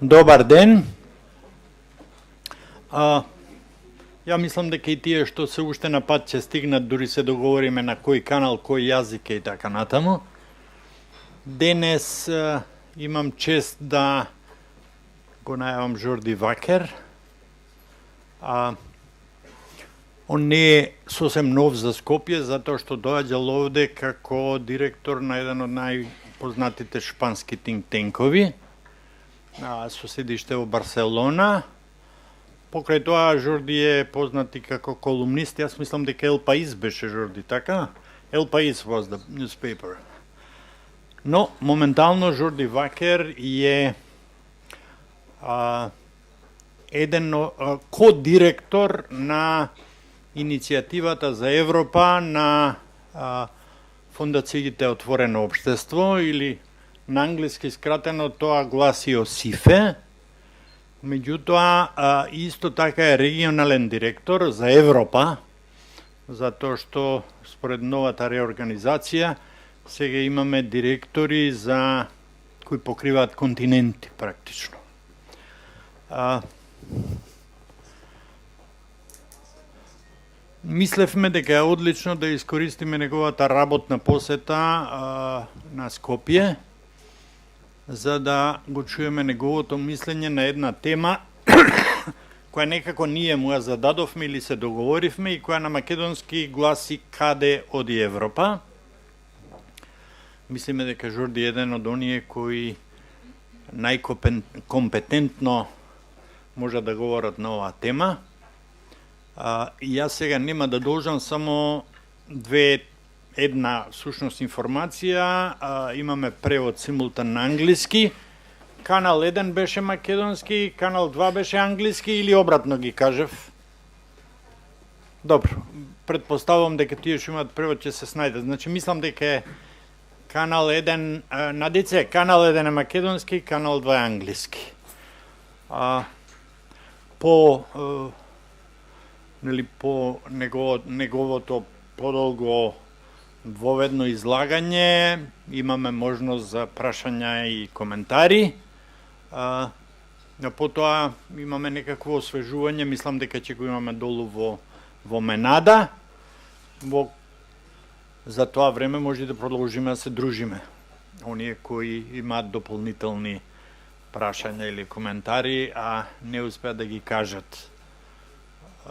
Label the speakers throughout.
Speaker 1: Добар ден. Ја мислам дека и тие што се уште на пат ќе стигнат, дури се договориме на кој канал, кој јазик и така натаму. Денес имам чест да го најавам Жорди Вакер. Он не е сосем нов за Скопје, затоа што доаѓал овде како директор на еден од најпознатите шпански think-танкови, со седиште во Барселона. Покрај тоа Жорди е познат и како колумнист. Јас мислам дека El País беше Жорди, така? El País was the newspaper. Но моментално Жорди Вакер е еден ко-директор на иницијативата за Европа на фондациите Отворено општество, или на англиски скратено тоа гласи ОСИФЕ. Меѓутоа, исто така е регионален директор за Европа, затоа што според новата реорганизација сега имаме директори за кои покриваат континенти практично. Мислевме дека е одлично да искористиме неговата работна посета на Скопје, за да го чуеме неговото мислење на една тема која некако ние му ја зададовме или се договоривме и која на македонски гласи каде оди Европа. Мислиме дека Жорди е еден од оние кои најкомпетентно може да говорат на оваа тема. И јас сега нема да должам само една сушност информација. Имаме превод симултан на англиски. Канал 1 беше македонски, канал 2 беше англиски или обратно ги кажев? Добро, предпоставувам дека тие што имаат превод ќе се снајдат. Значи, мислам дека е канал 1, надице, канал 1 е македонски, канал 2 е англиски. По неговото подолго двоведно излагање имаме можност за прашања и коментари. Потоа имаме некакво освежување, мислам дека ќе го имаме долу во Менада. За тоа време може да продолжиме да се дружиме. Оние кои имаат дополнителни прашања или коментари, а не успеат да ги кажат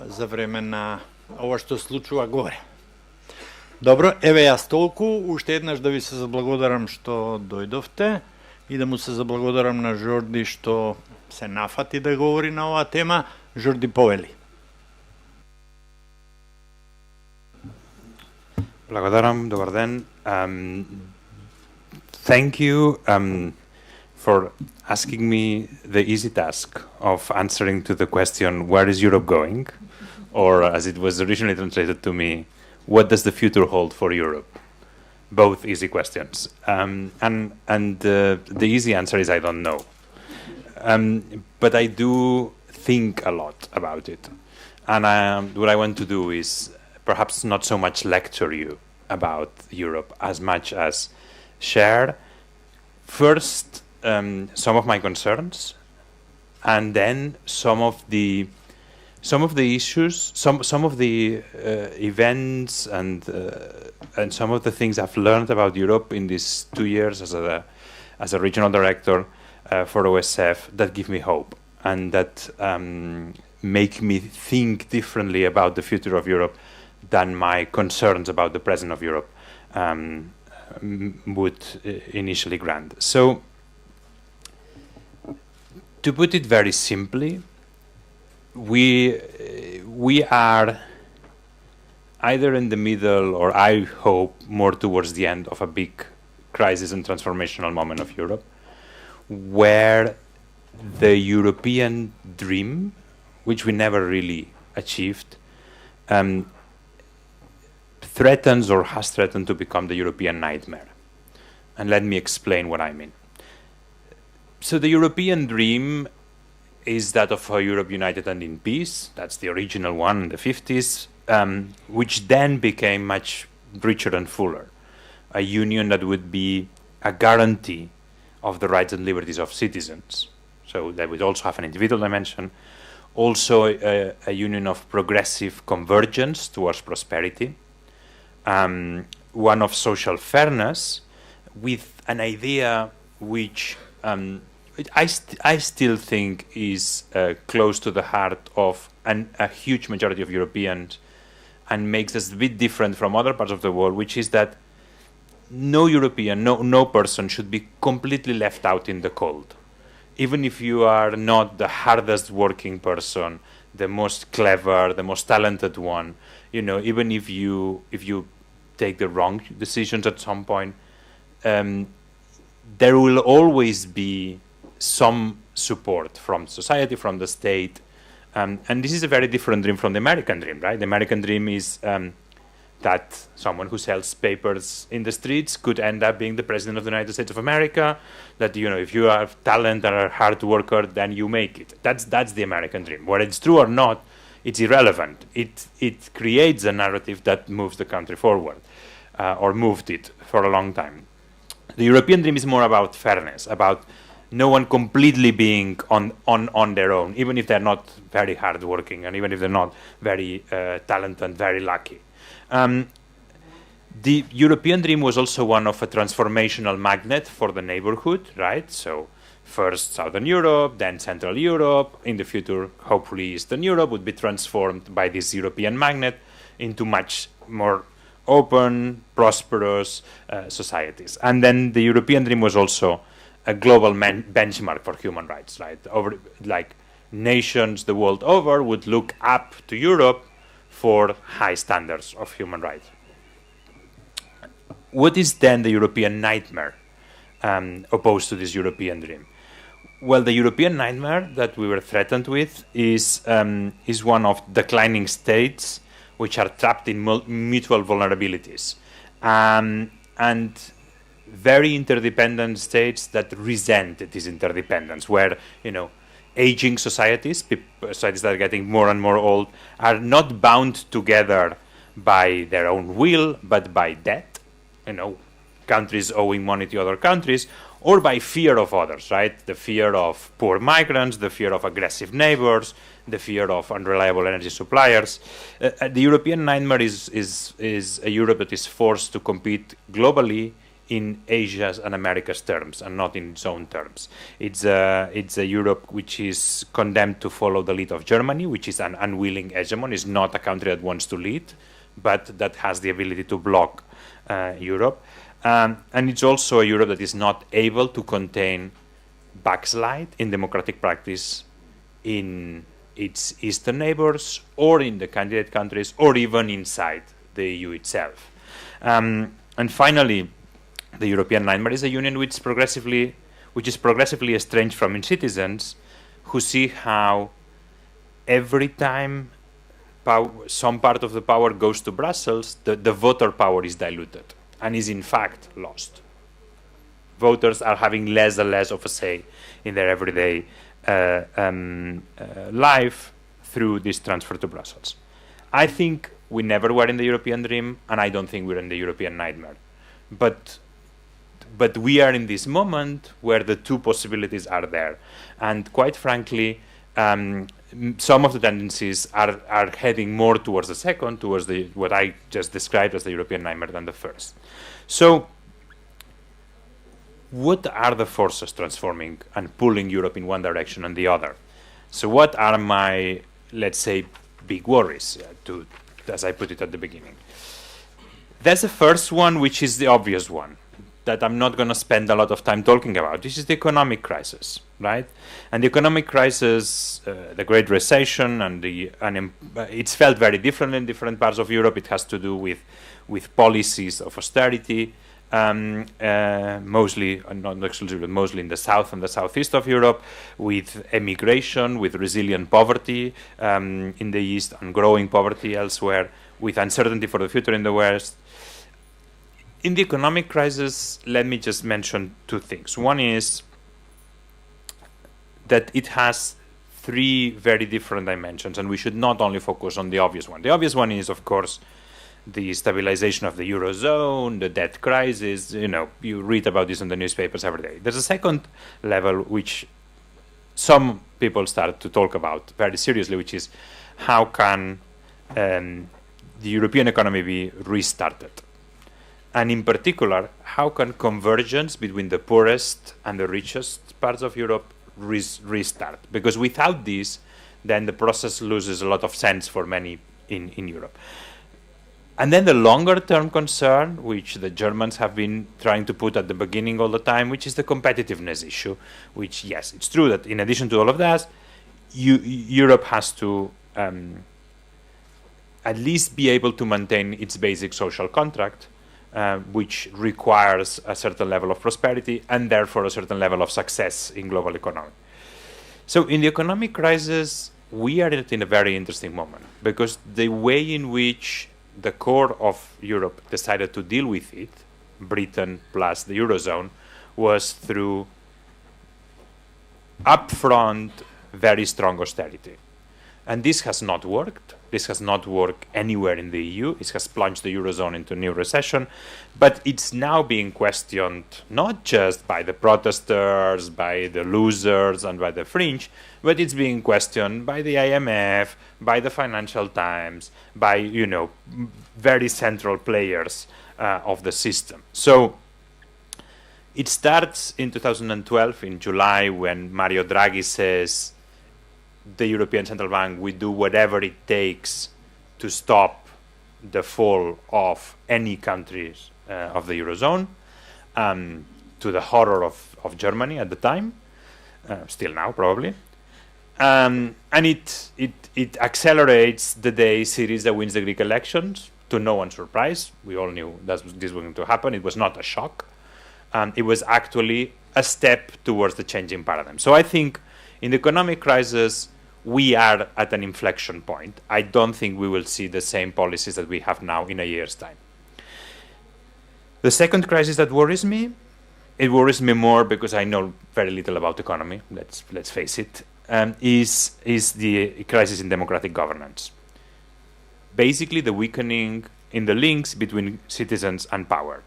Speaker 1: за време на ова што случува горе. Добро, еве јас толку, уште еднаш да ви се заблагодарам што дојдовте и да му се заблагодарам на Жорди што се нафати да говори на оваа тема. Жорди, повели.
Speaker 2: Благодарам, добар ден. Thank you for asking me the easy task of answering to the question, where is Europe going? Or as it was originally translated to me, what does the future hold for Europe? Both easy questions. And the easy answer is I don't know. But I do think a lot about it. And what I want to do is perhaps not so much lecture you about Europe as much as share first some of my concerns, and then some of the issues, some of the events, and some of the things I've learned about Europe in these 2 years as a regional director for OSF that give me hope and that make me think differently about the future of Europe than my concerns about the present of Europe would initially grant. So, to put it very simply, we are either in the middle, or I hope more towards the end of a big crisis and transformational moment of Europe, where the European dream, which we never really achieved, threatens or has threatened to become the European nightmare. And let me explain what I mean. So the European dream is that of a Europe united and in peace. That's the original one in the 50s, which then became much richer and fuller. A union that would be a guarantee of the rights and liberties of citizens. So that would also have an individual dimension. Also a union of progressive convergence towards prosperity. One of social fairness, with an idea which I still think is close to the heart of a huge majority of Europeans, and makes us a bit different from other parts of the world, which is that no European, no person should be completely left out in the cold. Even if you are not the hardest working person, the most clever, the most talented one, even if you take the wrong decisions at some point, there will always be some support from society, from the state. And this is a very different dream from the American dream, right? The American dream is that someone who sells papers in the streets could end up being the president of the United States of America, that, if you have talent and are a hard worker, then you make it. That's the American dream. Whether it's true or not, it's irrelevant. It creates a narrative that moves the country forward, or moved it for a long time. The European dream is more about fairness, about no one completely being on their own, even if they're not very hardworking, and even if they're not very talented, very lucky. The European dream was also one of a transformational magnet for the neighborhood, right? So first Southern Europe, then Central Europe, in the future, hopefully Eastern Europe would be transformed by this European magnet into much more open, prosperous societies. And then the European dream was also a global benchmark for human rights, right? Nations the world over would look up to Europe for high standards of human rights. What is then the European nightmare opposed to this European dream? Well, the European nightmare that we were threatened with is one of declining states which are trapped in mutual vulnerabilities, and very interdependent states that resent this interdependence, where aging societies that are getting more and more old, are not bound together by their own will, but by debt, countries owing money to other countries, or by fear of others, right? The fear of poor migrants, the fear of aggressive neighbors, the fear of unreliable energy suppliers. The European nightmare is a Europe that is forced to compete globally in Asia's and America's terms, and not in its own terms. It's a Europe which is condemned to follow the lead of Germany, which is an unwilling hegemon. It's not a country that wants to lead, but that has the ability to block Europe. And it's also a Europe that is not able to contain backslide in democratic practice in its eastern neighbors, or in the candidate countries, or even inside the EU itself. And finally, the European nightmare is a union which is progressively estranged from its citizens, who see how every time some part of the power goes to Brussels, the voter power is diluted and is in fact lost. Voters are having less and less of a say in their everyday life through this transfer to Brussels. I think we never were in the European dream, and I don't think we're in the European nightmare. But we are in this moment where the two possibilities are there. And quite frankly, some of the tendencies are heading more towards the second, towards what I just described as the European nightmare, than the first. So what are the forces transforming and pulling Europe in one direction and the other? So what are my, let's say, big worries, as I put it at the beginning? That's the first one, which is the obvious one, that I'm not going to spend a lot of time talking about. This is the economic crisis, right? And the economic crisis, the Great Recession, and it's felt very different in different parts of Europe. It has to do with policies of austerity, mostly, not exclusively, but mostly in the south and the southeast of Europe, with emigration, with resilient poverty in the east, and growing poverty elsewhere, with uncertainty for the future in the west. In the economic crisis, let me just mention two things. One is that it has three very different dimensions, and we should not only focus on the obvious one. The obvious one is, of course, the stabilization of the Eurozone, the debt crisis. You read about this in the newspapers every day. There's a second level which some people start to talk about very seriously, which is how can the European economy be restarted? And in particular, how can convergence between the poorest and the richest parts of Europe restart? Because without this, then the process loses a lot of sense for many in Europe. And then the longer-term concern, which the Germans have been trying to put at the beginning all the time, which is the competitiveness issue, which, yes, it's true that in addition to all of that, Europe has to at least be able to maintain its basic social contract, which requires a certain level of prosperity and therefore a certain level of success in global economy. So in the economic crisis, we are in a very interesting moment, because the way in which the core of Europe decided to deal with it, Britain plus the Eurozone, was through upfront very strong austerity. And this has not worked. This has not worked anywhere in the EU. It has plunged the Eurozone into new recession. But it's now being questioned not just by the protesters, by the losers, and by the fringe, but it's being questioned by the IMF, by the Financial Times, by, very central players of the system. So it starts in 2012, in July, when Mario Draghi says, the European Central Bank will do whatever it takes to stop the fall of any countries of the Eurozone, to the horror of Germany at the time, still now probably. And it accelerates the day Syriza wins the Greek elections, to no one's surprise. We all knew this was going to happen. It was not a shock. It was actually a step towards the changing paradigm. So I think in the economic crisis, we are at an inflection point. I don't think we will see the same policies that we have now in a year's time. The second crisis that worries me, it worries me more because I know very little about economy, let's face it, is the crisis in democratic governance. Basically, the weakening in the links between citizens and power.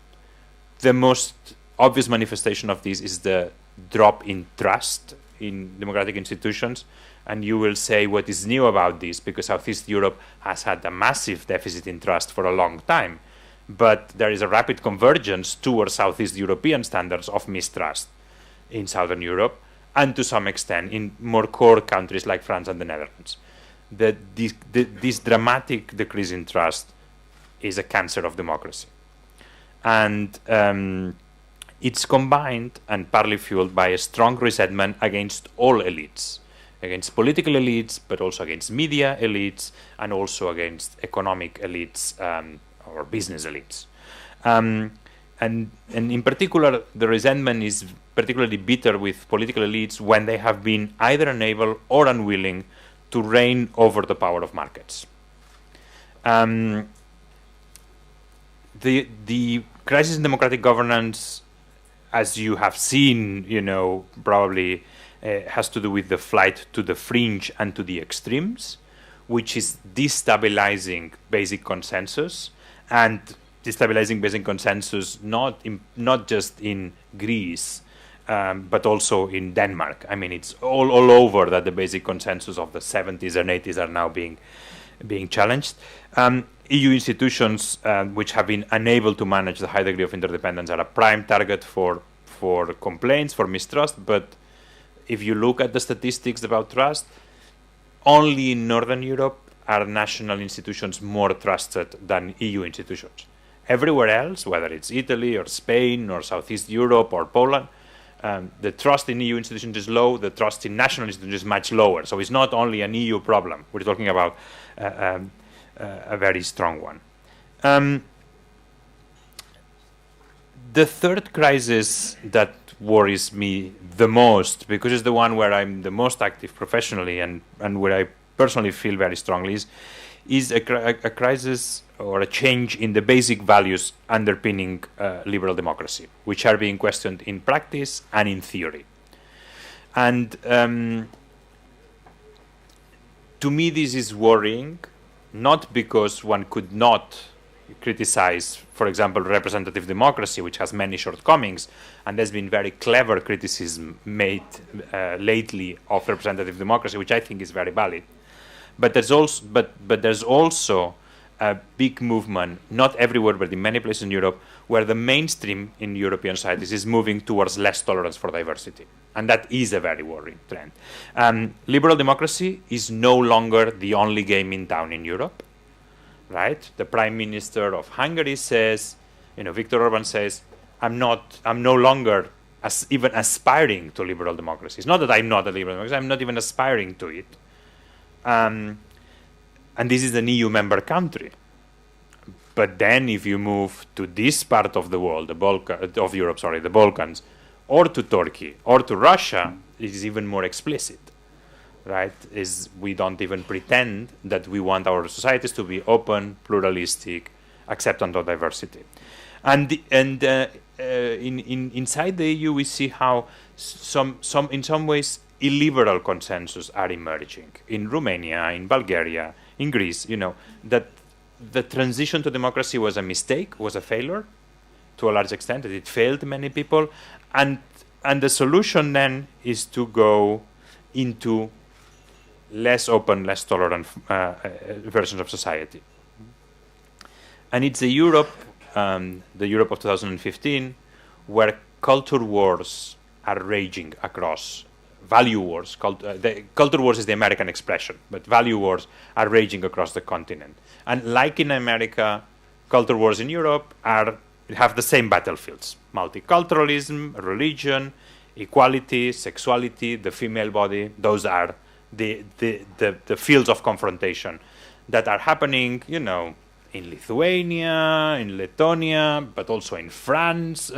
Speaker 2: The most obvious manifestation of this is the drop in trust in democratic institutions. And you will say, what is new about this? Because Southeast Europe has had a massive deficit in trust for a long time. But there is a rapid convergence towards Southeast European standards of mistrust in Southern Europe, and to some extent in more core countries like France and the Netherlands. This dramatic decrease in trust is a cancer of democracy. And it's combined and partly fueled by a strong resentment against all elites, against political elites, but also against media elites, and also against economic elites or business elites. And in particular, the resentment is particularly bitter with political elites when they have been either unable or unwilling to reign over the power of markets. The crisis in democratic governance, as you have seen, probably has to do with the flight to the fringe and to the extremes, which is destabilizing basic consensus, and destabilizing basic consensus not just in Greece, but also in Denmark. I mean, it's all over that the basic consensus of the 70s and 80s are now being challenged. EU institutions, which have been unable to manage the high degree of interdependence, are a prime target for complaints, for mistrust. But if you look at the statistics about trust, only in Northern Europe are national institutions more trusted than EU institutions. Everywhere else, whether it's Italy or Spain or Southeast Europe or Poland, the trust in EU institutions is low, the trust in national institutions is much lower. So it's not only an EU problem. We're talking about a very strong one. The third crisis that worries me the most, because it's the one where I'm the most active professionally and where I personally feel very strongly, is a crisis or a change in the basic values underpinning liberal democracy, which are being questioned in practice and in theory. And to me, this is worrying, not because one could not, criticize, for example, representative democracy, which has many shortcomings, and there's been very clever criticism made lately of representative democracy, which I think is very valid. But there's also a big movement, not everywhere, but in many places in Europe, where the mainstream in European societies is moving towards less tolerance for diversity. And that is a very worrying trend. Liberal democracy is no longer the only game in town in Europe, right? The Prime Minister of Hungary says, Viktor Orban says, I'm no longer even aspiring to liberal democracy. It's not that I'm not a liberal democracy, I'm not even aspiring to it. And this is an EU member country. But then if you move to this part of the world, the Balkans, or to Turkey, or to Russia, it is even more explicit, right? We don't even pretend that we want our societies to be open, pluralistic, acceptant of diversity. And inside the EU, we see how in some ways illiberal consensus are emerging in Romania, in Bulgaria, in Greece. That the transition to democracy was a mistake, was a failure to a large extent, that it failed many people, and the solution then is to go into less open, less tolerant versions of society. And it's the Europe of 2015, where culture wars are raging across. Value wars, culture wars is the American expression, but value wars are raging across the continent. And like in America, culture wars in Europe have the same battlefields: multiculturalism, religion, equality, sexuality, the female body. Those are the fields of confrontation that are happening, in Lithuania, in Lithuania, but also in France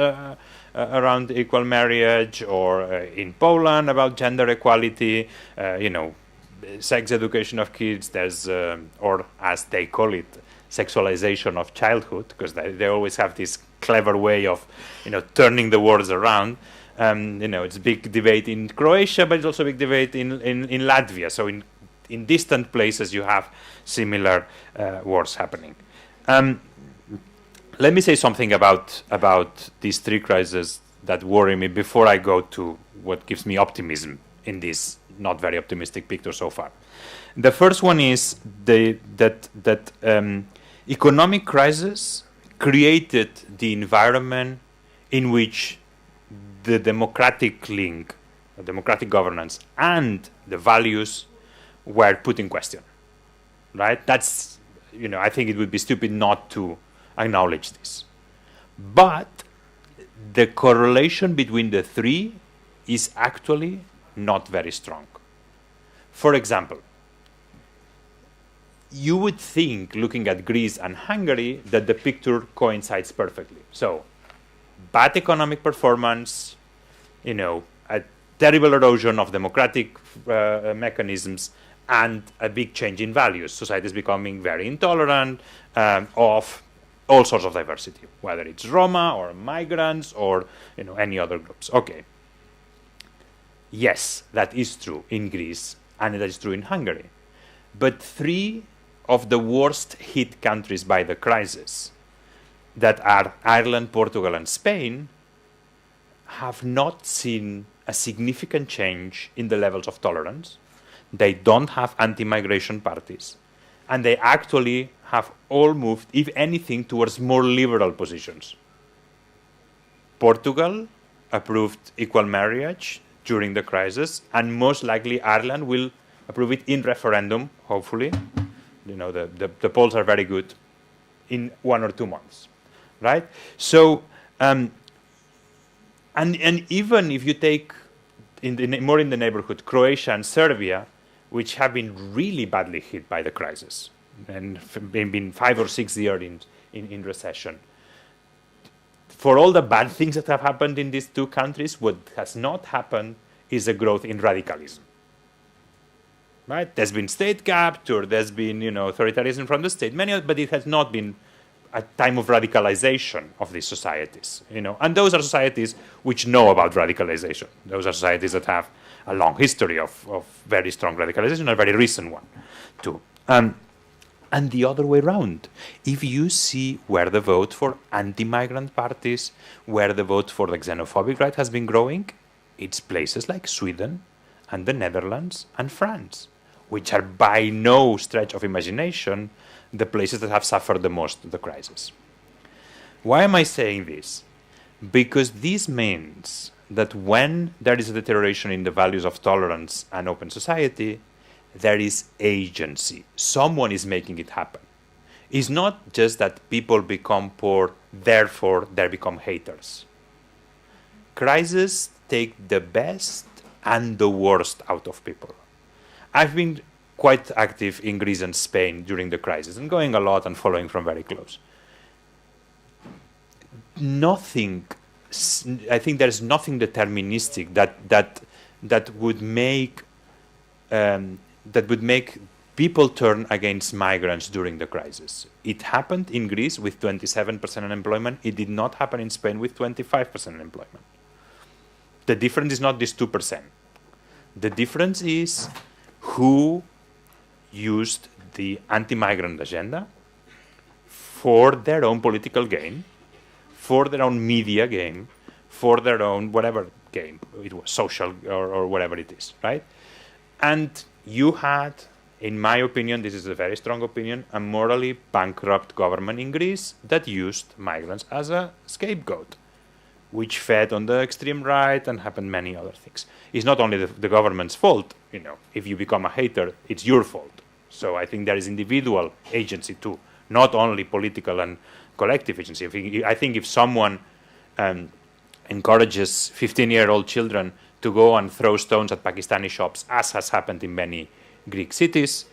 Speaker 2: around equal marriage, or in Poland about gender equality, sex education of kids. There's, or as they call it, sexualization of childhood, because they always have this clever way of, turning the words around. It's a big debate in Croatia, but it's also a big debate in Latvia. So in distant places, you have similar wars happening. Let me say something about these three crises that worry me before I go to what gives me optimism in this not very optimistic picture so far. The first one is that economic crisis created the environment in which the democratic link, the democratic governance, and the values were put in question. Right? That's, I think it would be stupid not to acknowledge this. But the correlation between the three is actually not very strong. For example, you would think, looking at Greece and Hungary, that the picture coincides perfectly. So, bad economic performance, a terrible erosion of democratic mechanisms, and a big change in values. Society is becoming very intolerant of all sorts of diversity, whether it's Roma or migrants or any other groups. Okay. Yes, that is true in Greece, and that is true in Hungary. But three of the worst hit countries by the crisis, that are Ireland, Portugal, and Spain, have not seen a significant change in the levels of tolerance. They don't have anti-migration parties. And they actually have all moved, if anything, towards more liberal positions. Portugal approved equal marriage during the crisis, and most likely Ireland will approve it in referendum, hopefully. The polls are very good in 1 or 2 months, right? So, and even if you take more in the neighborhood, Croatia and Serbia, which have been really badly hit by the crisis and been 5 or 6 years in recession. For all the bad things that have happened in these two countries, what has not happened is a growth in radicalism. Right? There's been state capture, there's been authoritarianism from the state, but it has not been a time of radicalization of these societies. And those are societies which know about radicalization. Those are societies that have a long history of very strong radicalization, a very recent one too. and the other way around. If you see where the vote for anti-migrant parties, where the vote for the xenophobic right has been growing, it's places like Sweden and the Netherlands and France, which are by no stretch of imagination the places that have suffered the most the crisis. Why am I saying this? Because this means that when there is a deterioration in the values of tolerance and open society, there is agency. Someone is making it happen. It's not just that people become poor, therefore they become haters. Crises take the best and the worst out of people. I've been quite active in Greece and Spain during the crisis, and going a lot and following from very close. I think there's nothing deterministic that would make people turn against migrants during the crisis. It happened in Greece with 27% unemployment. It did not happen in Spain with 25% unemployment. The difference is not this 2%. The difference is who used the anti-migrant agenda for their own political gain, for their own media game, for their own whatever game, it was social or whatever it is, right? And you had, in my opinion, this is a very strong opinion, a morally bankrupt government in Greece that used migrants as a scapegoat, which fed on the extreme right and happened many other things. It's not only the government's fault, you know, if you become a hater, it's your fault. So I think there is individual agency too, not only political and collective agency. I think if someone encourages 15-year-old children to go and throw stones at Pakistani shops, as has happened in many Greek cities,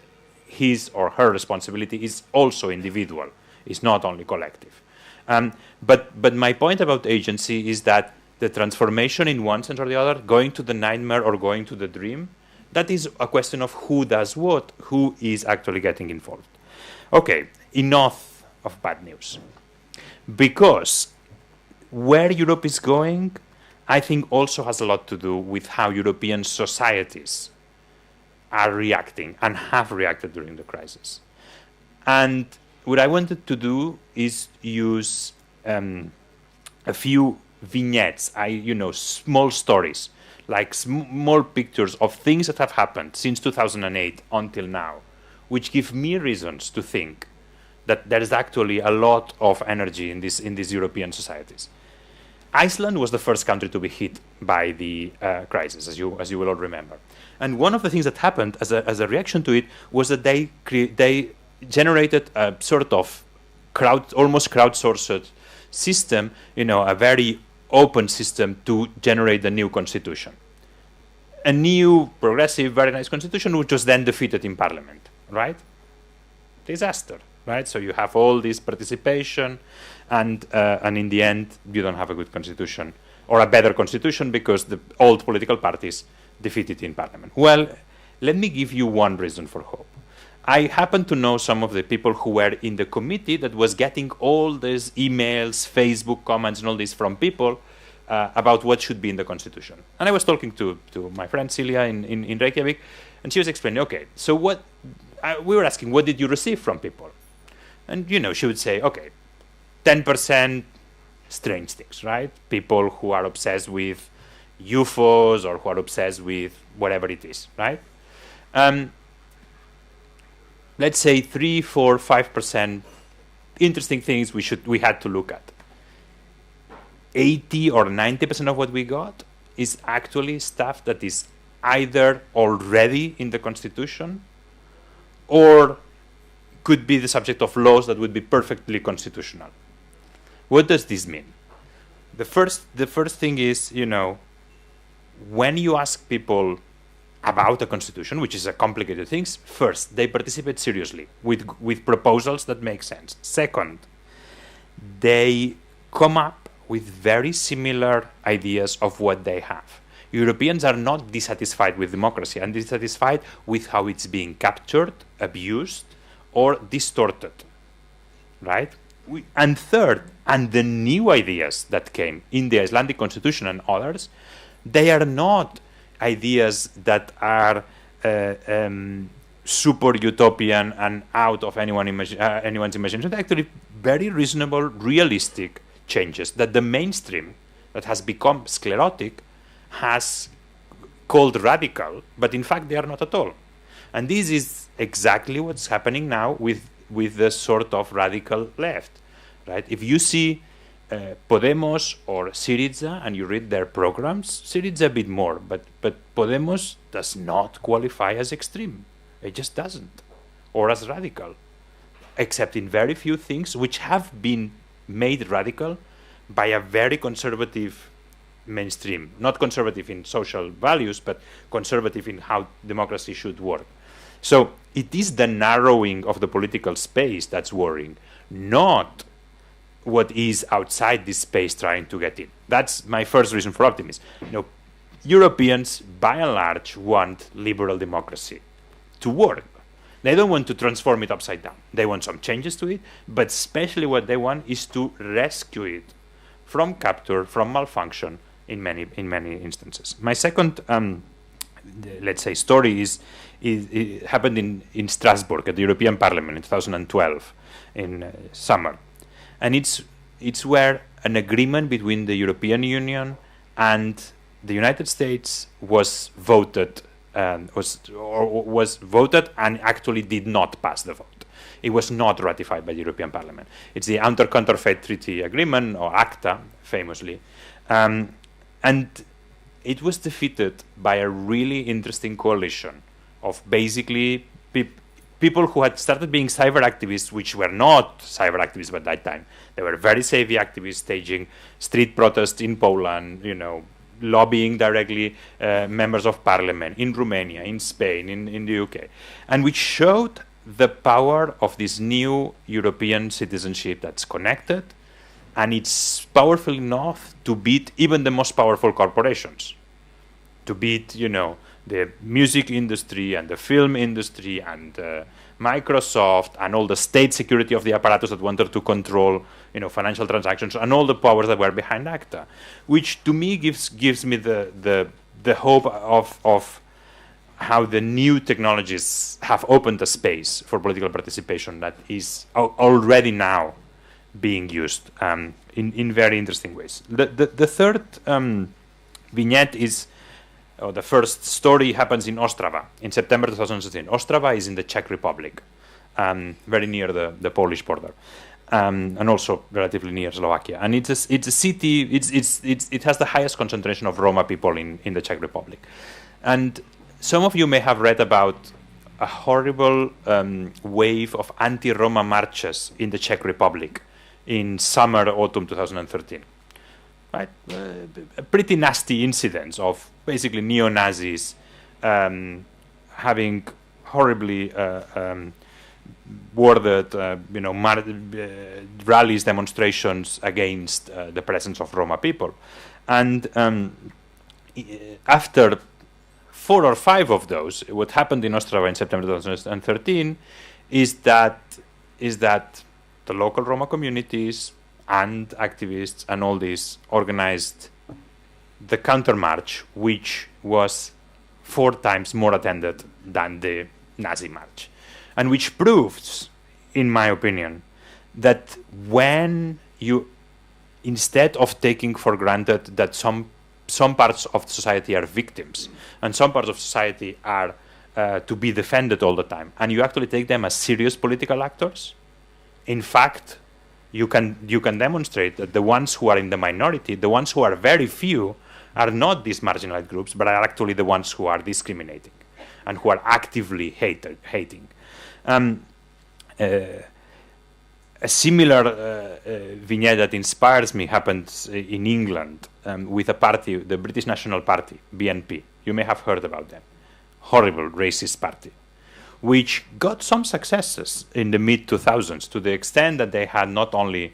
Speaker 2: his or her responsibility is also individual. It's not only collective. But my point about agency is that the transformation in one sense or the other, going to the nightmare or going to the dream, that is a question of who does what, who is actually getting involved. Okay, enough of bad news. Because where Europe is going, I think also has a lot to do with how European societies are reacting and have reacted during the crisis. And what I wanted to do is use a few vignettes, small stories, like small pictures of things that have happened since 2008 until now, which give me reasons to think that there is actually a lot of energy in these European societies. Iceland was the first country to be hit by the crisis, as you will all remember. And one of the things that happened as a reaction to it was that they generated a sort of almost crowdsourced system, a very open system to generate the new constitution. A new, progressive, very nice constitution, which was then defeated in parliament, right? Disaster, right? So you have all this participation, and in the end, you don't have a good constitution, or a better constitution, because the old political parties defeated in parliament. Well, let me give you one reason for hope. I happen to know some of the people who were in the committee that was getting all these emails, Facebook comments, and all this from people about what should be in the constitution. And I was talking to my friend Celia in Reykjavik, and she was explaining, okay, so we were asking, what did you receive from people? And, she would say, okay, 10% strange things, right? People who are obsessed with UFOs or who are obsessed with whatever it is, right? Let's say 3, 4, 5% interesting things we had to look at. 80 or 90% of what we got is actually stuff that is either already in the Constitution or could be the subject of laws that would be perfectly constitutional. What does this mean? The first thing is, when you ask people about a constitution, which is a complicated thing, first, they participate seriously with proposals that make sense. Second, they come up with very similar ideas of what they have. Europeans are not dissatisfied with democracy and dissatisfied with how it's being captured, abused, or distorted, right? And third, and the new ideas that came in the Icelandic constitution and others, they are not ideas that are super utopian and out of anyone's imagination. They're actually very reasonable, realistic changes that the mainstream, that has become sclerotic, has called radical, but in fact they are not at all. And this is exactly what's happening now with the sort of radical left, right? If you see Podemos or Syriza and you read their programs, Syriza a bit more, but Podemos does not qualify as extreme. It just doesn't, or as radical, except in very few things which have been made radical by a very conservative mainstream. Not conservative in social values, but conservative in how democracy should work. So it is the narrowing of the political space that's worrying, not what is outside this space trying to get in. That's my first reason for optimism. Europeans, by and large, want liberal democracy to work. They don't want to transform it upside down. They want some changes to it, but especially what they want is to rescue it from capture, from malfunction in many instances. My second, let's say, story it happened in Strasbourg at the European Parliament in 2012 in summer. And it's where an agreement between the European Union and the United States was voted and actually did not pass the vote. It was not ratified by the European Parliament. It's the Anti-Counterfeit Treaty Agreement, or ACTA, famously. And it was defeated by a really interesting coalition of basically people who had started being cyber activists, which were not cyber activists by that time. They were very savvy activists staging street protests in Poland, lobbying directly members of parliament in Romania, in Spain, in the UK, and which showed the power of this new European citizenship that's connected, and it's powerful enough to beat even the most powerful corporations, to beat, the music industry and the film industry and Microsoft and all the state security of the apparatus that wanted to control, financial transactions and all the powers that were behind ACTA, which to me gives me the hope of how the new technologies have opened a space for political participation that is already now being used in very interesting ways. The third vignette is, the first story happens in Ostrava in September 2016. Ostrava is in the Czech Republic, very near the Polish border, and also relatively near Slovakia. And it's a city. It has the highest concentration of Roma people in the Czech Republic. And some of you may have read about a horrible wave of anti-Roma marches in the Czech Republic in autumn 2013. Right, pretty nasty incidents of basically neo-Nazis having horribly worded, rallies, demonstrations against the presence of Roma people, and after 4 or 5 of those, what happened in Ostrava in September 2013 is that the local Roma communities and activists and all this organized the counter-march, which was 4 times more attended than the Nazi march, and which proves, in my opinion, that when you, instead of taking for granted that some parts of society are victims and some parts of society are to be defended all the time, and you actually take them as serious political actors, in fact, you can demonstrate that the ones who are in the minority, the ones who are very few, are not these marginalized groups, but are actually the ones who are discriminating and who are actively hating. A similar vignette that inspires me happened in England with a party, the British National Party, BNP. You may have heard about them. Horrible racist party, which got some successes in the mid-2000s to the extent that they had not only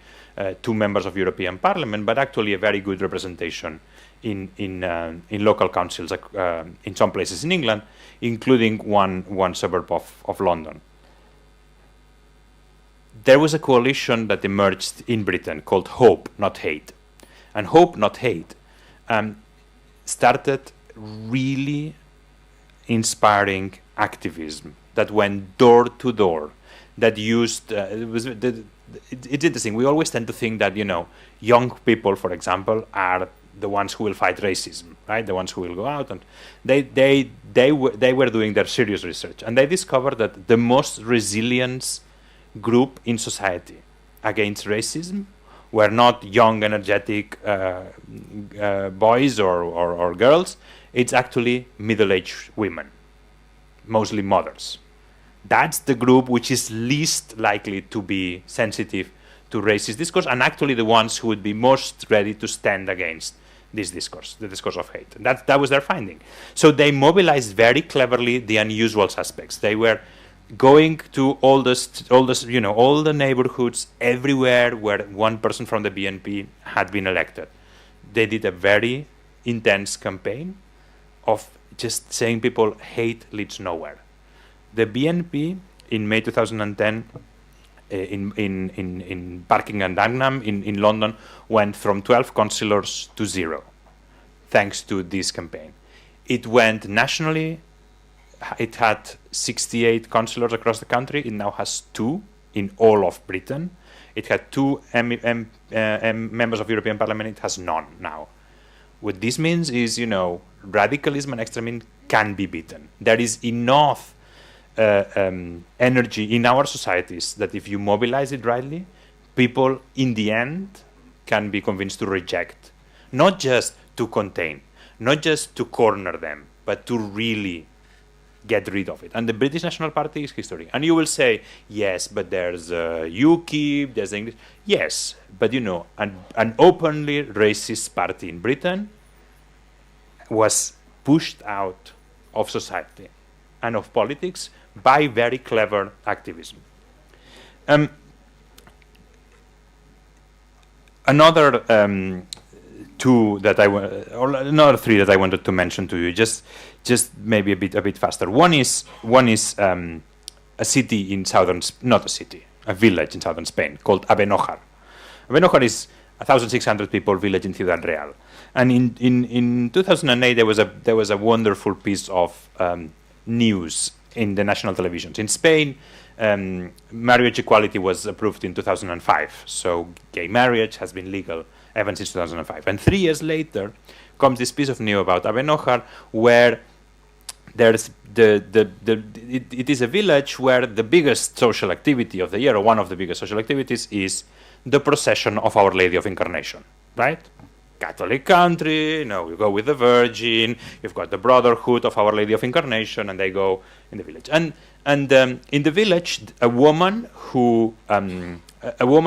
Speaker 2: 2 members of European Parliament, but actually a very good representation in local councils in some places in England, including one suburb of London. There was a coalition that emerged in Britain called Hope, Not Hate. And Hope, Not Hate started really inspiring activism that went door to door, that used, it's interesting, we always tend to think that, young people, for example, are the ones who will fight racism, right? The ones who will go out, and they were doing their serious research, and they discovered that the most resilient group in society against racism were not young, energetic boys or girls. It's actually middle-aged women, mostly mothers. That's the group which is least likely to be sensitive to racist discourse, and actually the ones who would be most ready to stand against this discourse, the discourse of hate. That was their finding. So they mobilized very cleverly the unusual suspects. They were going to all the neighborhoods everywhere where one person from the BNP had been elected. They did a very intense campaign of just saying people hate leads nowhere. The BNP in May 2010 in Barking and Dagenham in London went from 12 councillors to 0 thanks to this campaign. It went nationally. It had 68 councillors across the country. It now has 2 in all of Britain. It had 2 members of European Parliament. It has none now. What this means is, radicalism and extremism can be beaten. There is enough energy in our societies that if you mobilize it rightly, people in the end can be convinced to reject, not just to contain, not just to corner them, but to really get rid of it. And the British National Party is history. And you will say, yes, but there's UKIP, there's English. Yes, but an openly racist party in Britain was pushed out of society and of politics by very clever activism. Another another 3 that I wanted to mention to you, just maybe a bit faster. One is a city in a village in southern Spain called Abenojar. Abenojar is 1,600 people village in Ciudad Real, and in 2008 there was a wonderful piece of news in the national televisions. In Spain, marriage equality was approved in 2005, so gay marriage has been legal ever since 2005. And 3 years later comes this piece of news about Abenojar, where there's it is a village where the biggest social activity of the year, or one of the biggest social activities, is the procession of Our Lady of Incarnation, right? Catholic country, you go with the Virgin, you've got the Brotherhood of Our Lady of Incarnation, and they go in the village. And in the village, a woman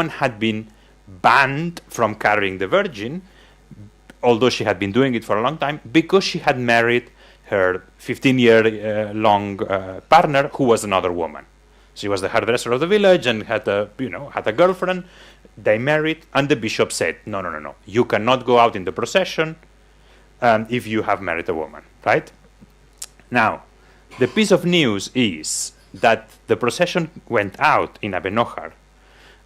Speaker 2: had been banned from carrying the Virgin, although she had been doing it for a long time, because she had married her 15-year long partner, who was another woman. She was the hairdresser of the village and had a girlfriend. They married, and the bishop said, no, you cannot go out in the procession if you have married a woman, right? Now, the piece of news is that the procession went out in Abenojar,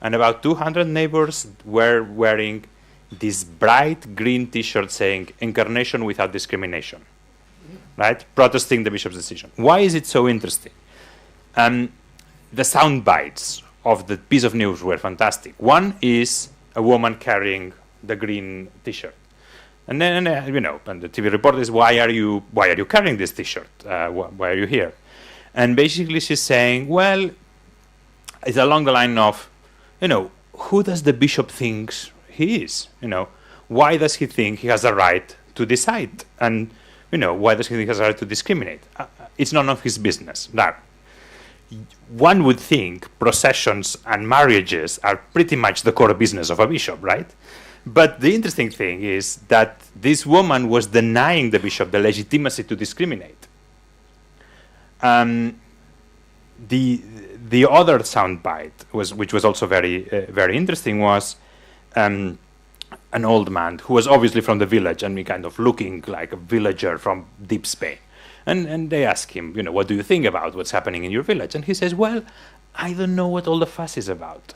Speaker 2: and about 200 neighbors were wearing this bright green T-shirt saying "Incarnation without discrimination," right? Protesting the bishop's decision. Why is it so interesting? The sound bites of the piece of news were fantastic. One is a woman carrying the green T-shirt, and then and the TV reporter is, why are you carrying this T-shirt? Why are you here? And basically she's saying, well, it's along the line of, who does the bishop think he is? Why does he think he has a right to decide? And why does he think he has a right to discriminate? It's none of his business. Now, one would think processions and marriages are pretty much the core business of a bishop, right? But the interesting thing is that this woman was denying the bishop the legitimacy to discriminate. The other soundbite which was also very very interesting, was an old man who was obviously from the village and kind of looking like a villager from deep Spain. And they ask him, what do you think about what's happening in your village? And he says, well, I don't know what all the fuss is about,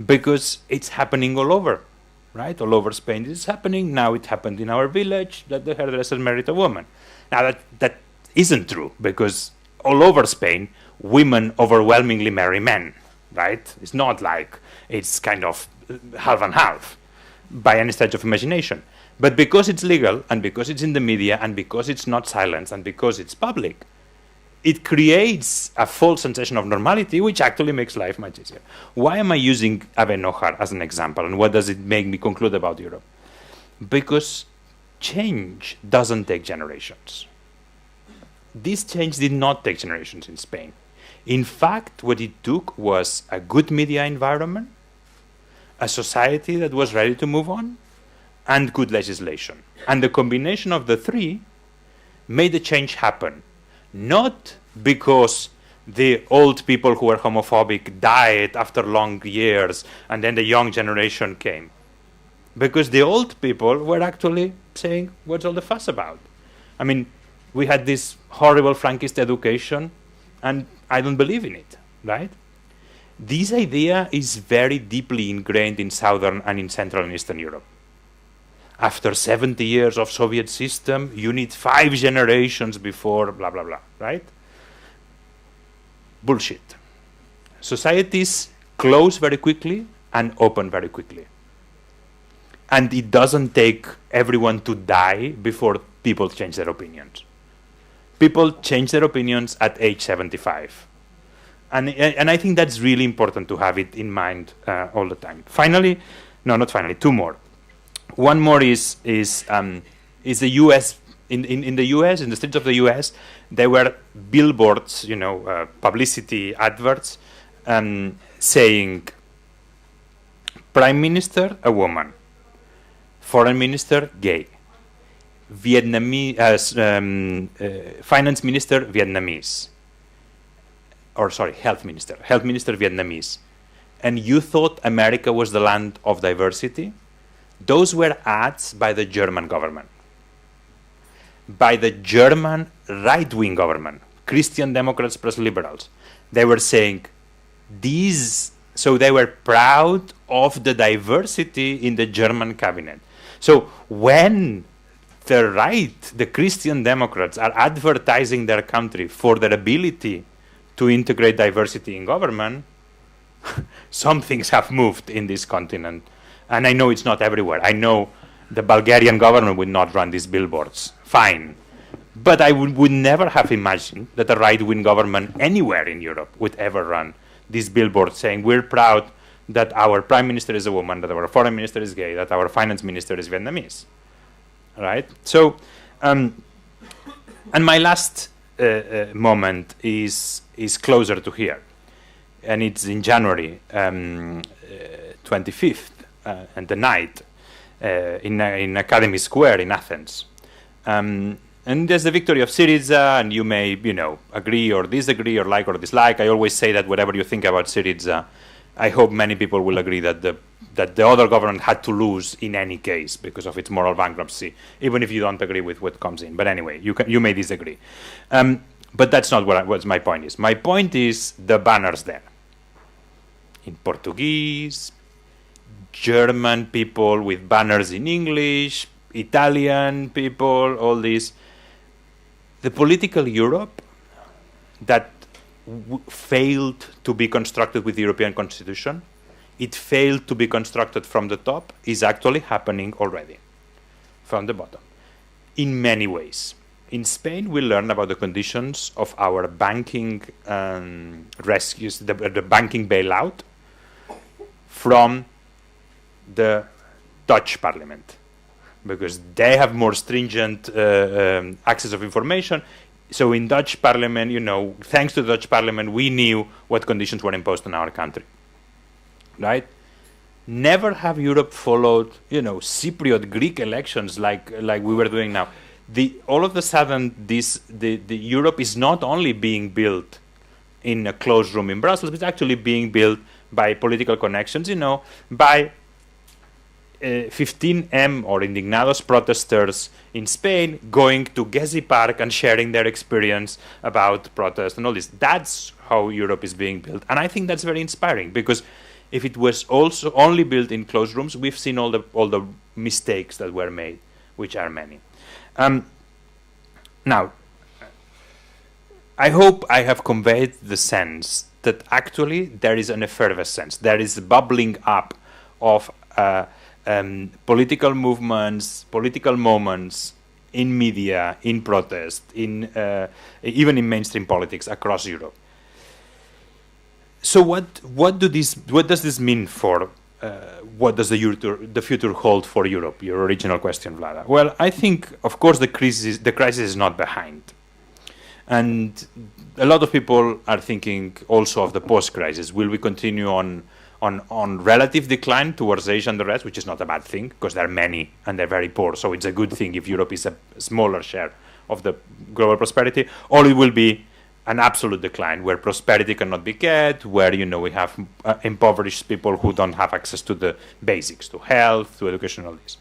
Speaker 2: because it's happening all over, right? All over Spain it's happening. Now it happened in our village that the hairdresser married a woman. Now that isn't true, because all over Spain, women overwhelmingly marry men, right? It's not like it's kind of half and half by any stretch of imagination. But because it's legal, and because it's in the media, and because it's not silenced, and because it's public, it creates a false sensation of normality, which actually makes life much easier. Why am I using Ave Nojar as an example, and what does it make me conclude about Europe? Because change doesn't take generations. This change did not take generations in Spain. In fact, what it took was a good media environment, a society that was ready to move on, and good legislation. And the combination of the three made the change happen. Not because the old people who were homophobic died after long years and then the young generation came. Because the old people were actually saying, what's all the fuss about? I mean, we had this horrible Franquist education, and I don't believe in it, right? This idea is very deeply ingrained in Southern and in Central and Eastern Europe. After 70 years of Soviet system, you need 5 generations before blah, blah, blah, right? Bullshit. Societies close very quickly and open very quickly. And it doesn't take everyone to die before people change their opinions. People change their opinions at age 75. And I think that's really important to have it in mind all the time. Finally, no, not finally, 2 more. One more is the U.S. In the U.S., in the streets of the U.S., there were billboards, publicity adverts, saying, Prime Minister, a woman, Foreign Minister, gay, Finance Minister, Vietnamese, Health Minister, Vietnamese, and you thought America was the land of diversity? Those were ads by the German government, by the German right-wing government, Christian Democrats plus liberals. They were saying these, so they were proud of the diversity in the German cabinet. So when the right, the Christian Democrats, are advertising their country for their ability to integrate diversity in government, some things have moved in this continent. And I know it's not everywhere. I know the Bulgarian government would not run these billboards. Fine. But I would never have imagined that a right-wing government anywhere in Europe would ever run these billboards saying, we're proud that our prime minister is a woman, that our foreign minister is gay, that our finance minister is Vietnamese. Right? So, and my last moment is closer to here. And it's in January 25th. And the night in Academy Square in Athens. And there's the victory of Syriza, and you may, agree or disagree or like or dislike. I always say that whatever you think about Syriza, I hope many people will agree that the other government had to lose in any case because of its moral bankruptcy, even if you don't agree with what comes in. But anyway, you may disagree. But that's not what my point is. My point is the banners there. In Portuguese, German people with banners in English, Italian people, all this. The political Europe that failed to be constructed with the European Constitution, it failed to be constructed from the top, is actually happening already, from the bottom, in many ways. In Spain, we learn about the conditions of our banking rescues, the banking bailout, from the Dutch parliament, because they have more stringent access of information. So in Dutch parliament, thanks to the Dutch parliament, we knew what conditions were imposed on our country, right? Never have Europe followed, Cypriot Greek elections like we were doing now. All of a sudden, the Europe is not only being built in a closed room in Brussels, but it's actually being built by political connections, by 15M or Indignados protesters in Spain going to Gezi Park and sharing their experience about protest and all this. That's how Europe is being built. And I think that's very inspiring, because if it was also only built in closed rooms, we've seen all the mistakes that were made, which are many. Now, I hope I have conveyed the sense that actually there is an effervescence, there is bubbling up of political movements, political moments in media, in protest, even in mainstream politics across Europe. So what does this mean for what does the future hold for Europe? Your original question, Vlada. Well, I think, of course, the crisis is not behind. And a lot of people are thinking also of the post-crisis. Will we continue on relative decline towards Asia and the rest, which is not a bad thing, because there are many and they're very poor. So it's a good thing if Europe is a smaller share of the global prosperity, or it will be an absolute decline where prosperity cannot be kept, where we have impoverished people who don't have access to the basics, to health, to education, all this.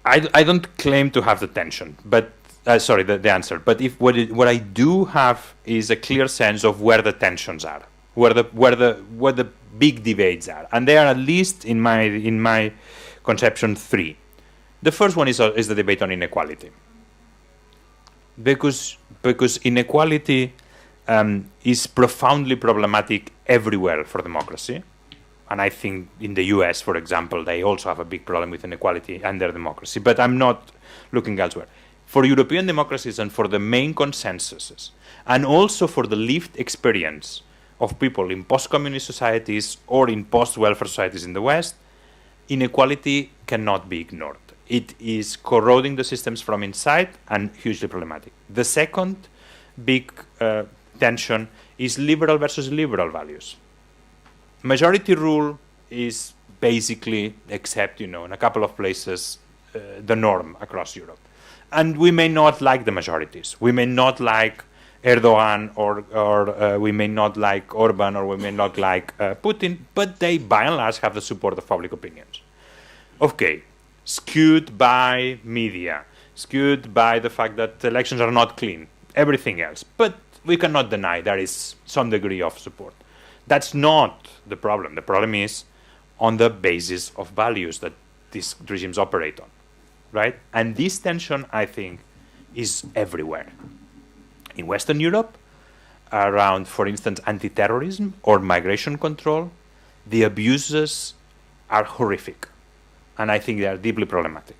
Speaker 2: I don't claim to have the tension, but the answer. But what I do have is a clear sense of where the tensions are, where the big debates are, and they are, at least in my conception, three. The first one is the debate on inequality, because inequality is profoundly problematic everywhere for democracy. And I think in the US, for example, they also have a big problem with inequality and their democracy. But I'm not looking elsewhere. For European democracies and for the main consensuses, and also for the lived experience of people in post-communist societies or in post-welfare societies in the West, inequality cannot be ignored. It is corroding the systems from inside and hugely problematic. The second big tension is liberal versus liberal values. Majority rule is basically, except in a couple of places, the norm across Europe. And we may not like the majorities. We may not like Erdogan, or we may not like Orban, or we may not like Putin, but they, by and large, have the support of public opinions. Okay, skewed by media, skewed by the fact that elections are not clean, everything else. But we cannot deny there is some degree of support. That's not the problem. The problem is on the basis of values that these regimes operate on, right? And this tension, I think, is everywhere. In Western Europe, around, for instance, anti-terrorism or migration control, the abuses are horrific. And I think they are deeply problematic.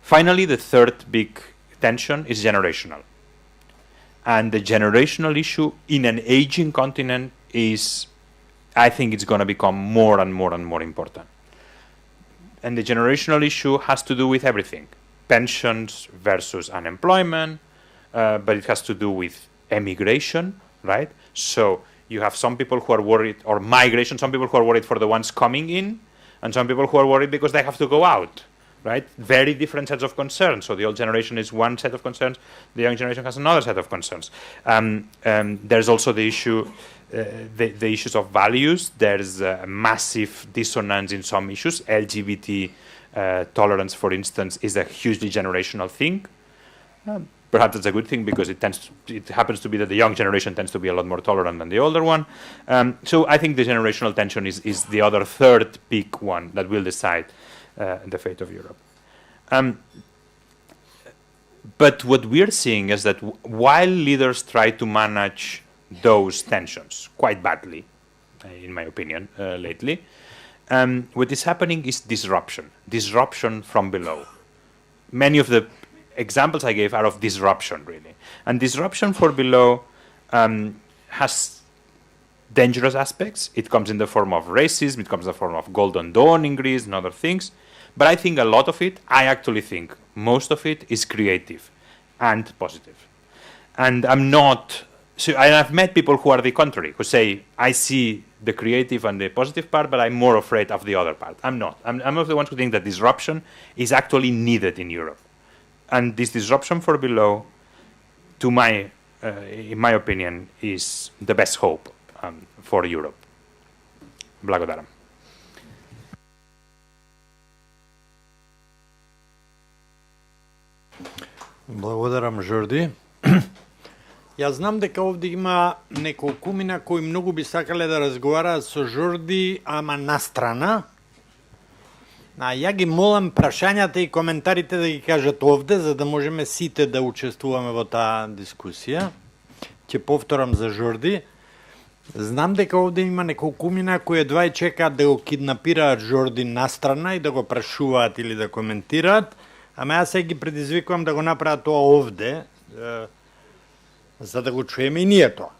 Speaker 2: Finally, the third big tension is generational. And the generational issue in an aging continent is, I think it's going to become more and more and more important. And the generational issue has to do with everything. Pensions versus unemployment, but it has to do with emigration, right? So you have some people who are worried, or migration, some people who are worried for the ones coming in, and some people who are worried because they have to go out, right? Very different sets of concerns. So the old generation is one set of concerns, the young generation has another set of concerns. There's also the issue, the issues of values. There's a massive dissonance in some issues. LGBT tolerance, for instance, is a hugely generational thing. Perhaps it's a good thing because it happens to be that the young generation tends to be a lot more tolerant than the older one. So I think the generational tension is the other third big one that will decide the fate of Europe. But what we're seeing is that while leaders try to manage those tensions quite badly, in my opinion, lately, what is happening is disruption from below. Many of the examples I gave are of disruption, really. And disruption from below has dangerous aspects. It comes in the form of racism, it comes in the form of Golden Dawn in Greece and other things. But I think a lot of it, I actually think most of it is creative and positive. And I've met people who are the contrary, who say, I see the creative and the positive part, but I'm more afraid of the other part. I'm not. I'm of the ones who think that disruption is actually needed in Europe. And this disruption from below, in my opinion, is the best hope for Europe. Blagodaram.
Speaker 1: Благодарам, Жорди. Јас знам дека овде има неколкумина кои многу би сакале да разговараат со Жорди, ама настрана. Ја ги молам прашањата и коментарите да ги кажат овде, за да можеме сите да учествуваме во таа дискусија. Ќе повторам за Жорди. Знам дека овде има неколкумина кои едва и чекаат да го киднапираат Жорди настрана и да го прашуваат или да коментираат, ама јас се ги предизвикувам да го направат тоа овде, за да го чуеме и ние тоа.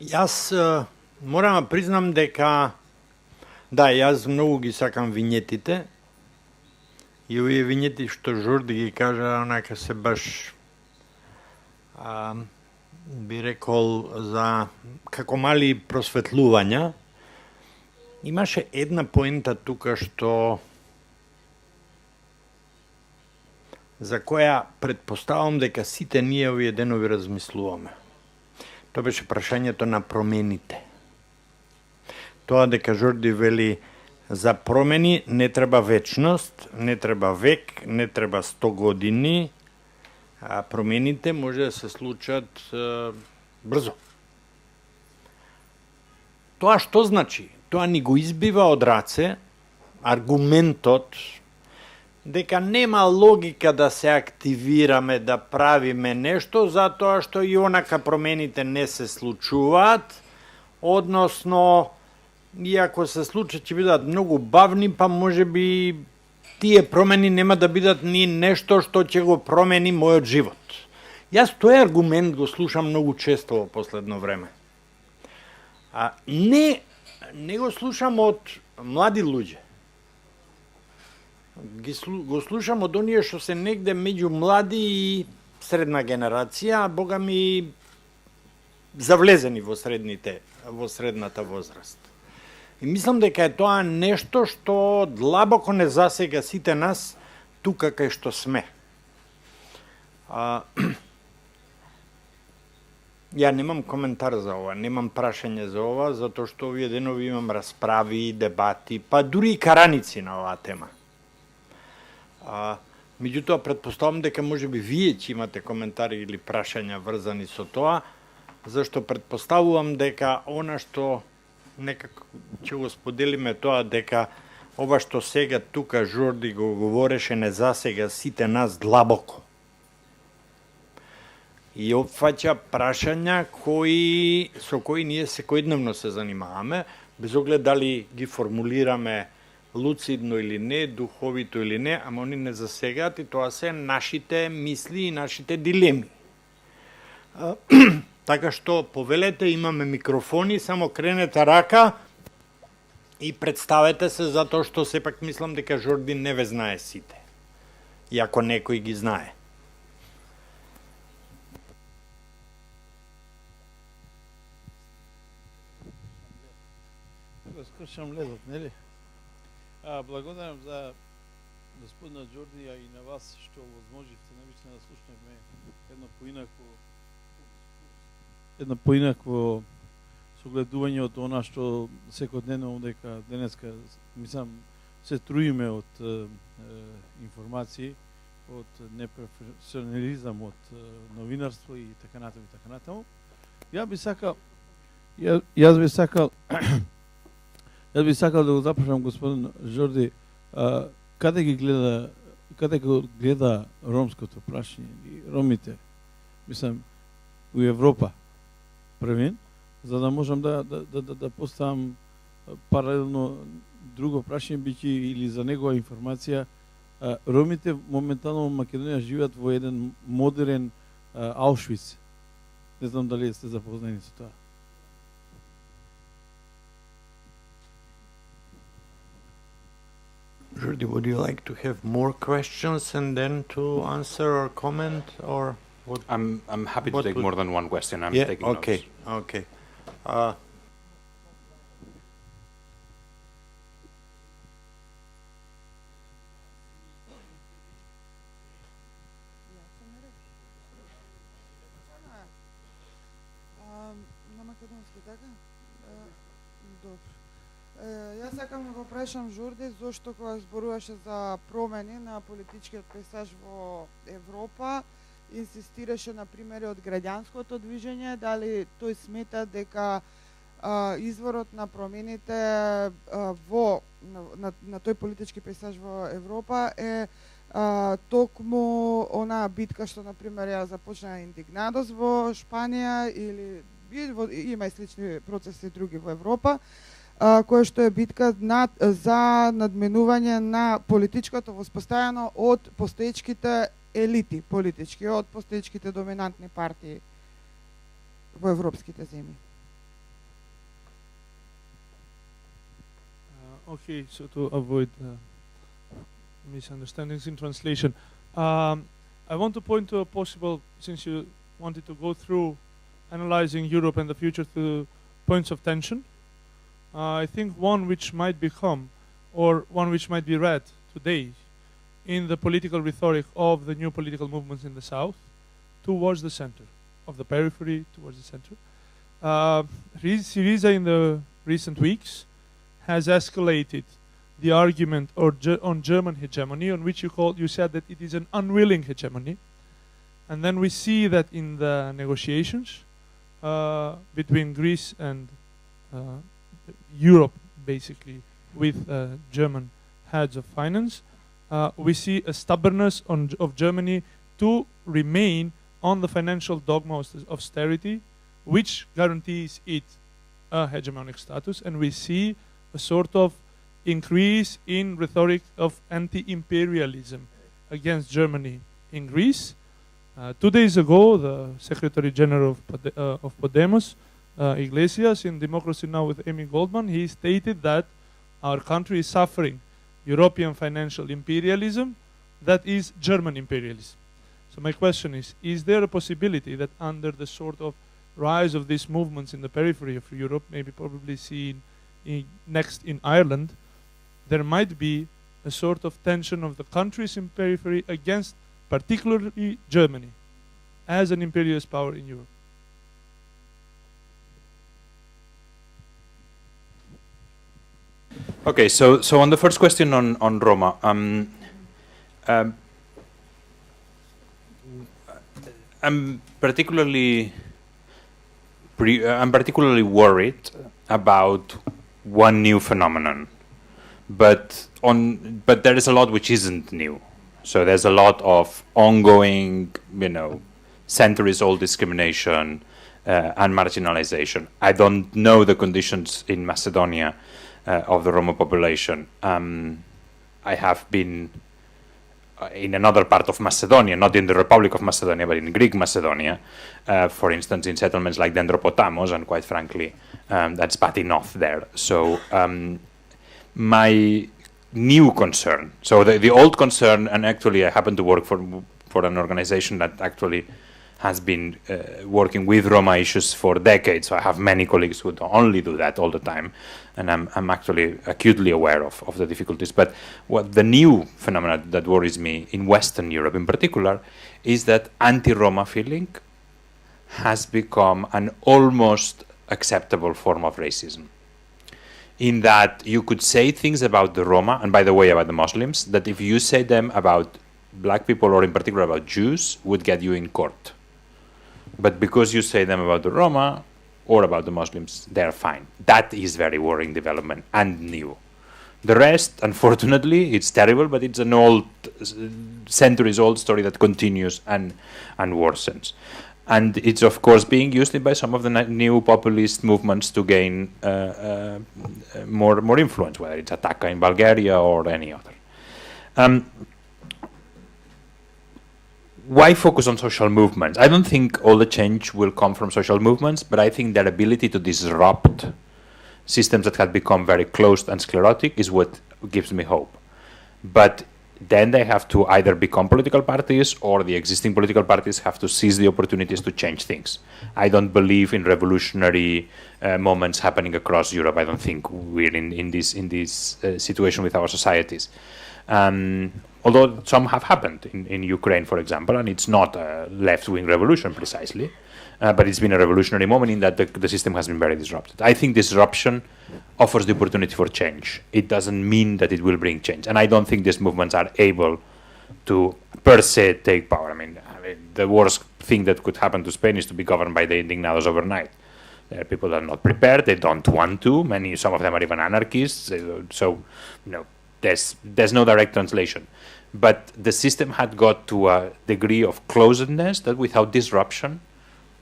Speaker 1: Јас морам да признам дека да, јас многу ги сакам винетите и овие винети што Жорди ги кажа, онака се баш би рекол за како мали просветлувања. Имаше една поента тука што за која предпоставам дека сите ние овие денови размислуваме. Тоа беше прашањето на промените. Тоа дека Жорди вели за промени не треба вечност, не треба век, не треба 100 години, а промените може да се случат брзо. Тоа што значи? Тоа ни го избива од раце аргументот дека нема логика да се активираме, да правиме нешто, затоа што и онака промените не се случуваат, односно, иако се случат, ќе бидат многу бавни, па може би тие промени нема да бидат ни нешто што ќе го промени мојот живот. Јас тој аргумент го слушам многу често во последно време. Не го слушам од млади луѓе. Го слушам од оние што се негде меѓу млади и средна генерација, а бога ми завлезени во средната возраст. И мислам дека е тоа нешто што длабоко не засега сите нас тука кај што сме. Ја немам коментар за ова, немам прашање за ова, затоа што овие денови имам расправи, дебати, па дури и караници на оваа тема. Меѓутоа, предпоставам дека можеби вие ќе имате коментари или прашања врзани со тоа, зашто предпоставувам дека она што некако ќе го споделиме тоа дека ова што сега тука Жорди го говореше не засега сите нас длабоко. И опфаќа прашања со кои ние секојдневно се занимаваме, без оглед дали ги формулираме луцидно или не, духовито или не, ама они не засегаат и тоа се нашите мисли и нашите дилеми. Така што повелете, имаме микрофони, само кренете рака и представете се, затоа што сепак мислам дека Жорди не ве знае сите. Иако некој ги знае.
Speaker 3: Скршам ледот, нели? Благодарам за господина Џорди, а и на вас што возможивте навистина да слушнеме едно поинакво согледување од она што секојдневно дека денеска мислам се труиме од информации, од непрофесионализам, од новинарство и така натаму. Јас би сакал да го запрашам господин Џорди, каде го гледа ромското прашање и ромите, мислам, у Европа првин, за да можам да поставам паралелно друго прашање биќе или за негова информација. Ромите моментално во Македонија живеат во еден модерен Аушвиц. Не знам дали сте запознати со тоа.
Speaker 1: Jordi, would you like to have more questions and then to answer or comment, or what?
Speaker 2: I'm happy to take more than one question. I'm taking
Speaker 1: okay,
Speaker 2: notes.
Speaker 1: Okay.
Speaker 4: На македонски, така? Добро. Јас сакам да го прашам Џорди зошто кога зборуваше за промени на политичкиот пейзаж во Европа, инсистираше на примери од граѓанското движење, дали тој смета дека изворот на промените на тој политички пейзаж во Европа е токму онаа битка што, например, ја започна Индигнадос во Шпанија или има и слични процеси други во Европа, која што е битка за надменување на политичкото воспоставено од постоечките елити политички, од постоечките доминантни партии во европските земји.
Speaker 5: Okay, so to avoid misunderstandings in translation, I want to point to a possible, since you wanted to go through analyzing Europe and the future to points of tension, I think one which might become, or one which might be read today in the political rhetoric of the new political movements in the South towards the center, of the periphery towards the center. Syriza in the recent weeks has escalated the argument on German hegemony, on which you said that it is an unwilling hegemony. And then we see that in the negotiations between Greece and Europe, basically, with German heads of finance, we see a stubbornness of Germany to remain on the financial dogma of austerity, which guarantees it a hegemonic status, and we see a sort of increase in rhetoric of anti-imperialism against Germany in Greece. 2 days ago, the Secretary General of Podemos, Iglesias, in Democracy Now! With Amy Goldman, he stated that our country is suffering European financial imperialism that is German imperialism. So my question is there a possibility that under the sort of rise of these movements in the periphery of Europe, maybe probably seen next in Ireland, there might be a sort of tension of the countries in periphery against particularly Germany as an imperialist power in Europe?
Speaker 2: Okay, so on the first question on Roma, I'm particularly worried about one new phenomenon, but there is a lot which isn't new. So there's a lot of ongoing, centuries-old discrimination and marginalization. I don't know the conditions in Macedonia of the Roma population. I have been in another part of Macedonia, not in the Republic of Macedonia, but in Greek Macedonia, for instance, in settlements like Dendropotamos, and quite frankly, that's bad enough there. So my new concern, so the old concern, and actually I happen to work for an organization that actually has been working with Roma issues for decades. So I have many colleagues who only do that all the time, and I'm actually acutely aware of the difficulties. But what the new phenomenon that worries me in Western Europe in particular is that anti-Roma feeling has become an almost acceptable form of racism, in that you could say things about the Roma, and by the way about the Muslims, that if you say them about black people, or in particular about Jews, would get you in court. But because you say them about the Roma or about the Muslims, they're fine. That is very worrying development and new. The rest, unfortunately, it's terrible, but it's an old, centuries-old story that continues and worsens. And it's, of course, being used by some of the new populist movements to gain more influence, whether it's Ataka in Bulgaria or any other. Why focus on social movements? I don't think all the change will come from social movements, but I think their ability to disrupt systems that have become very closed and sclerotic is what gives me hope. But then they have to either become political parties, or the existing political parties have to seize the opportunities to change things. I don't believe in revolutionary moments happening across Europe. I don't think we're in this situation with our societies. Although some have happened in Ukraine, for example, and it's not a left-wing revolution precisely, but it's been a revolutionary moment in that the system has been very disrupted. I think disruption offers the opportunity for change. It doesn't mean that it will bring change. And I don't think these movements are able to, per se, take power. I mean, the worst thing that could happen to Spain is to be governed by the Indignados overnight. There are people that are not prepared. They don't want to. Some of them are even anarchists. So, there's no direct translation. But the system had got to a degree of closedness that without disruption,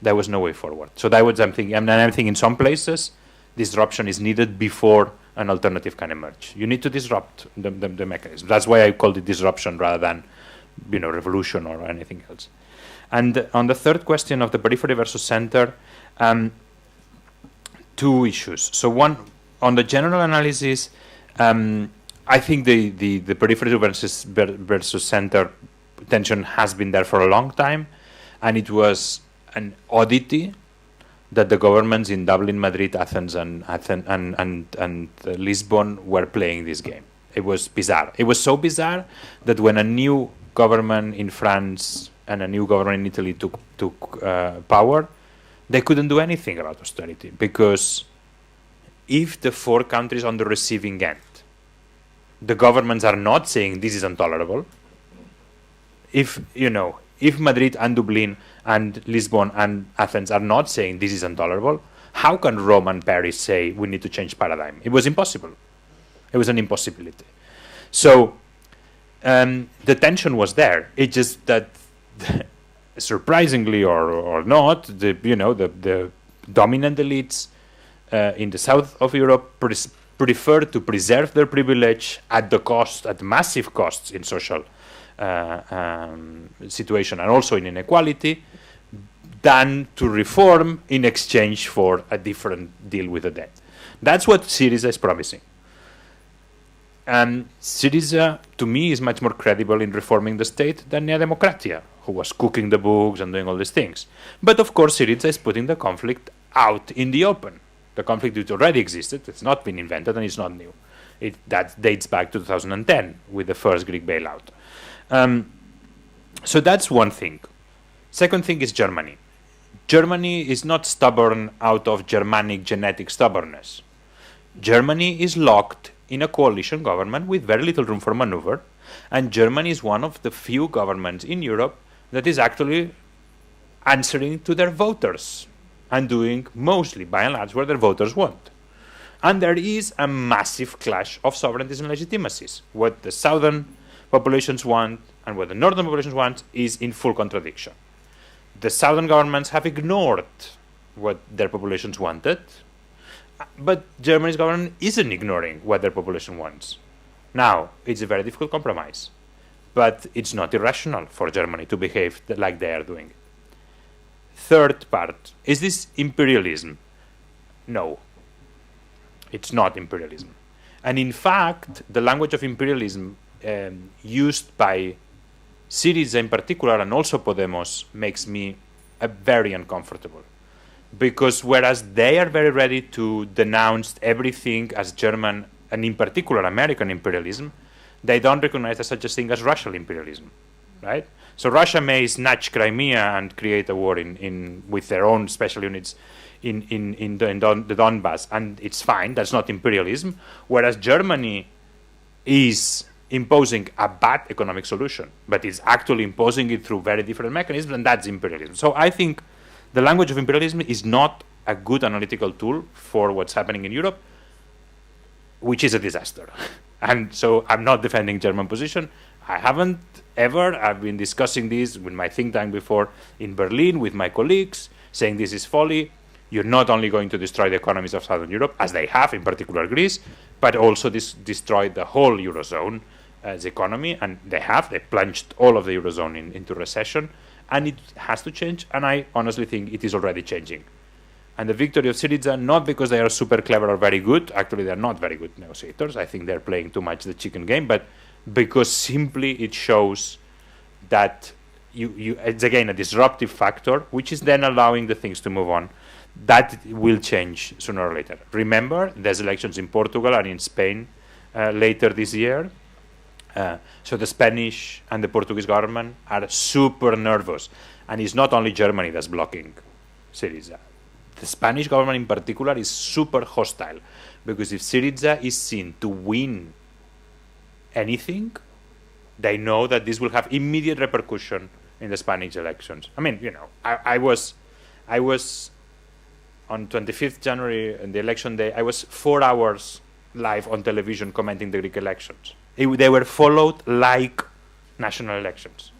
Speaker 2: there was no way forward. So that was something. I'm thinking in some places, disruption is needed before an alternative can emerge. You need to disrupt the mechanism. That's why I called it disruption rather than, revolution or anything else. And on the third question of the periphery versus center, two issues. So one, on the general analysis, I think the periphery versus center tension has been there for a long time, and it was an oddity that the governments in Dublin, Madrid, Athens, and Lisbon were playing this game. It was bizarre. It was so bizarre that when a new government in France and a new government in Italy took power, they couldn't do anything about austerity, because if the four countries on the receiving end, the governments are not saying this is intolerable, if Madrid and Dublin and Lisbon and Athens are not saying this is intolerable, how can Rome and Paris say we need to change paradigm? It was impossible. It was an impossibility. So the tension was there. It's just that, surprisingly or not, the dominant elites in the south of Europe prefer to preserve their privilege at massive costs in social situation and also in inequality, than to reform in exchange for a different deal with the debt. That's what Syriza is promising. And Syriza, to me, is much more credible in reforming the state than Nea Demokratia, who was cooking the books and doing all these things. But of course, Syriza is putting the conflict out in the open. The conflict which already existed, it's not been invented and it's not new. That dates back to 2010 with the first Greek bailout. So that's one thing. Second thing is Germany. Germany is not stubborn out of Germanic genetic stubbornness. Germany is locked in a coalition government with very little room for maneuver, and Germany is one of the few governments in Europe that is actually answering to their voters and doing mostly, by and large, what their voters want. And there is a massive clash of sovereignties and legitimacies. What the southern populations want and what the northern populations want is in full contradiction. The southern governments have ignored what their populations wanted, but Germany's government isn't ignoring what their population wants. Now, it's a very difficult compromise, but it's not irrational for Germany to behave like they are doing. Third part, is this imperialism? No, it's not imperialism. And in fact, the language of imperialism used by Syriza in particular, and also Podemos, makes me very uncomfortable. Because whereas they are very ready to denounce everything as German, and in particular American imperialism, they don't recognize there's such a thing as Russian imperialism, right? So Russia may snatch Crimea and create a war with their own special units in the Donbass, and it's fine, that's not imperialism, whereas Germany is imposing a bad economic solution, but is actually imposing it through very different mechanisms, and that's imperialism. So I think the language of imperialism is not a good analytical tool for what's happening in Europe, which is a disaster. And so I'm not defending German position. I haven't ever. I've been discussing this with my think tank before in Berlin with my colleagues, saying this is folly. You're not only going to destroy the economies of Southern Europe, as they have, in particular Greece, but also destroyed the whole Eurozone as economy, and they plunged all of the Eurozone into recession, and it has to change, and I honestly think it is already changing. And the victory of Syriza, not because they are super clever or very good, actually they're not very good negotiators, I think they're playing too much the chicken game, but because simply it shows that it's again a disruptive factor, which is then allowing the things to move on. That will change sooner or later. Remember, there's elections in Portugal and in Spain later this year. So the Spanish and the Portuguese government are super nervous. And it's not only Germany that's blocking Syriza. The Spanish government in particular is super hostile, because if Syriza is seen to win anything, they know that this will have immediate repercussion in the Spanish elections. I mean, I was on 25th January, on the election day, I was 4 hours live on television commenting the Greek elections. They were followed like national elections,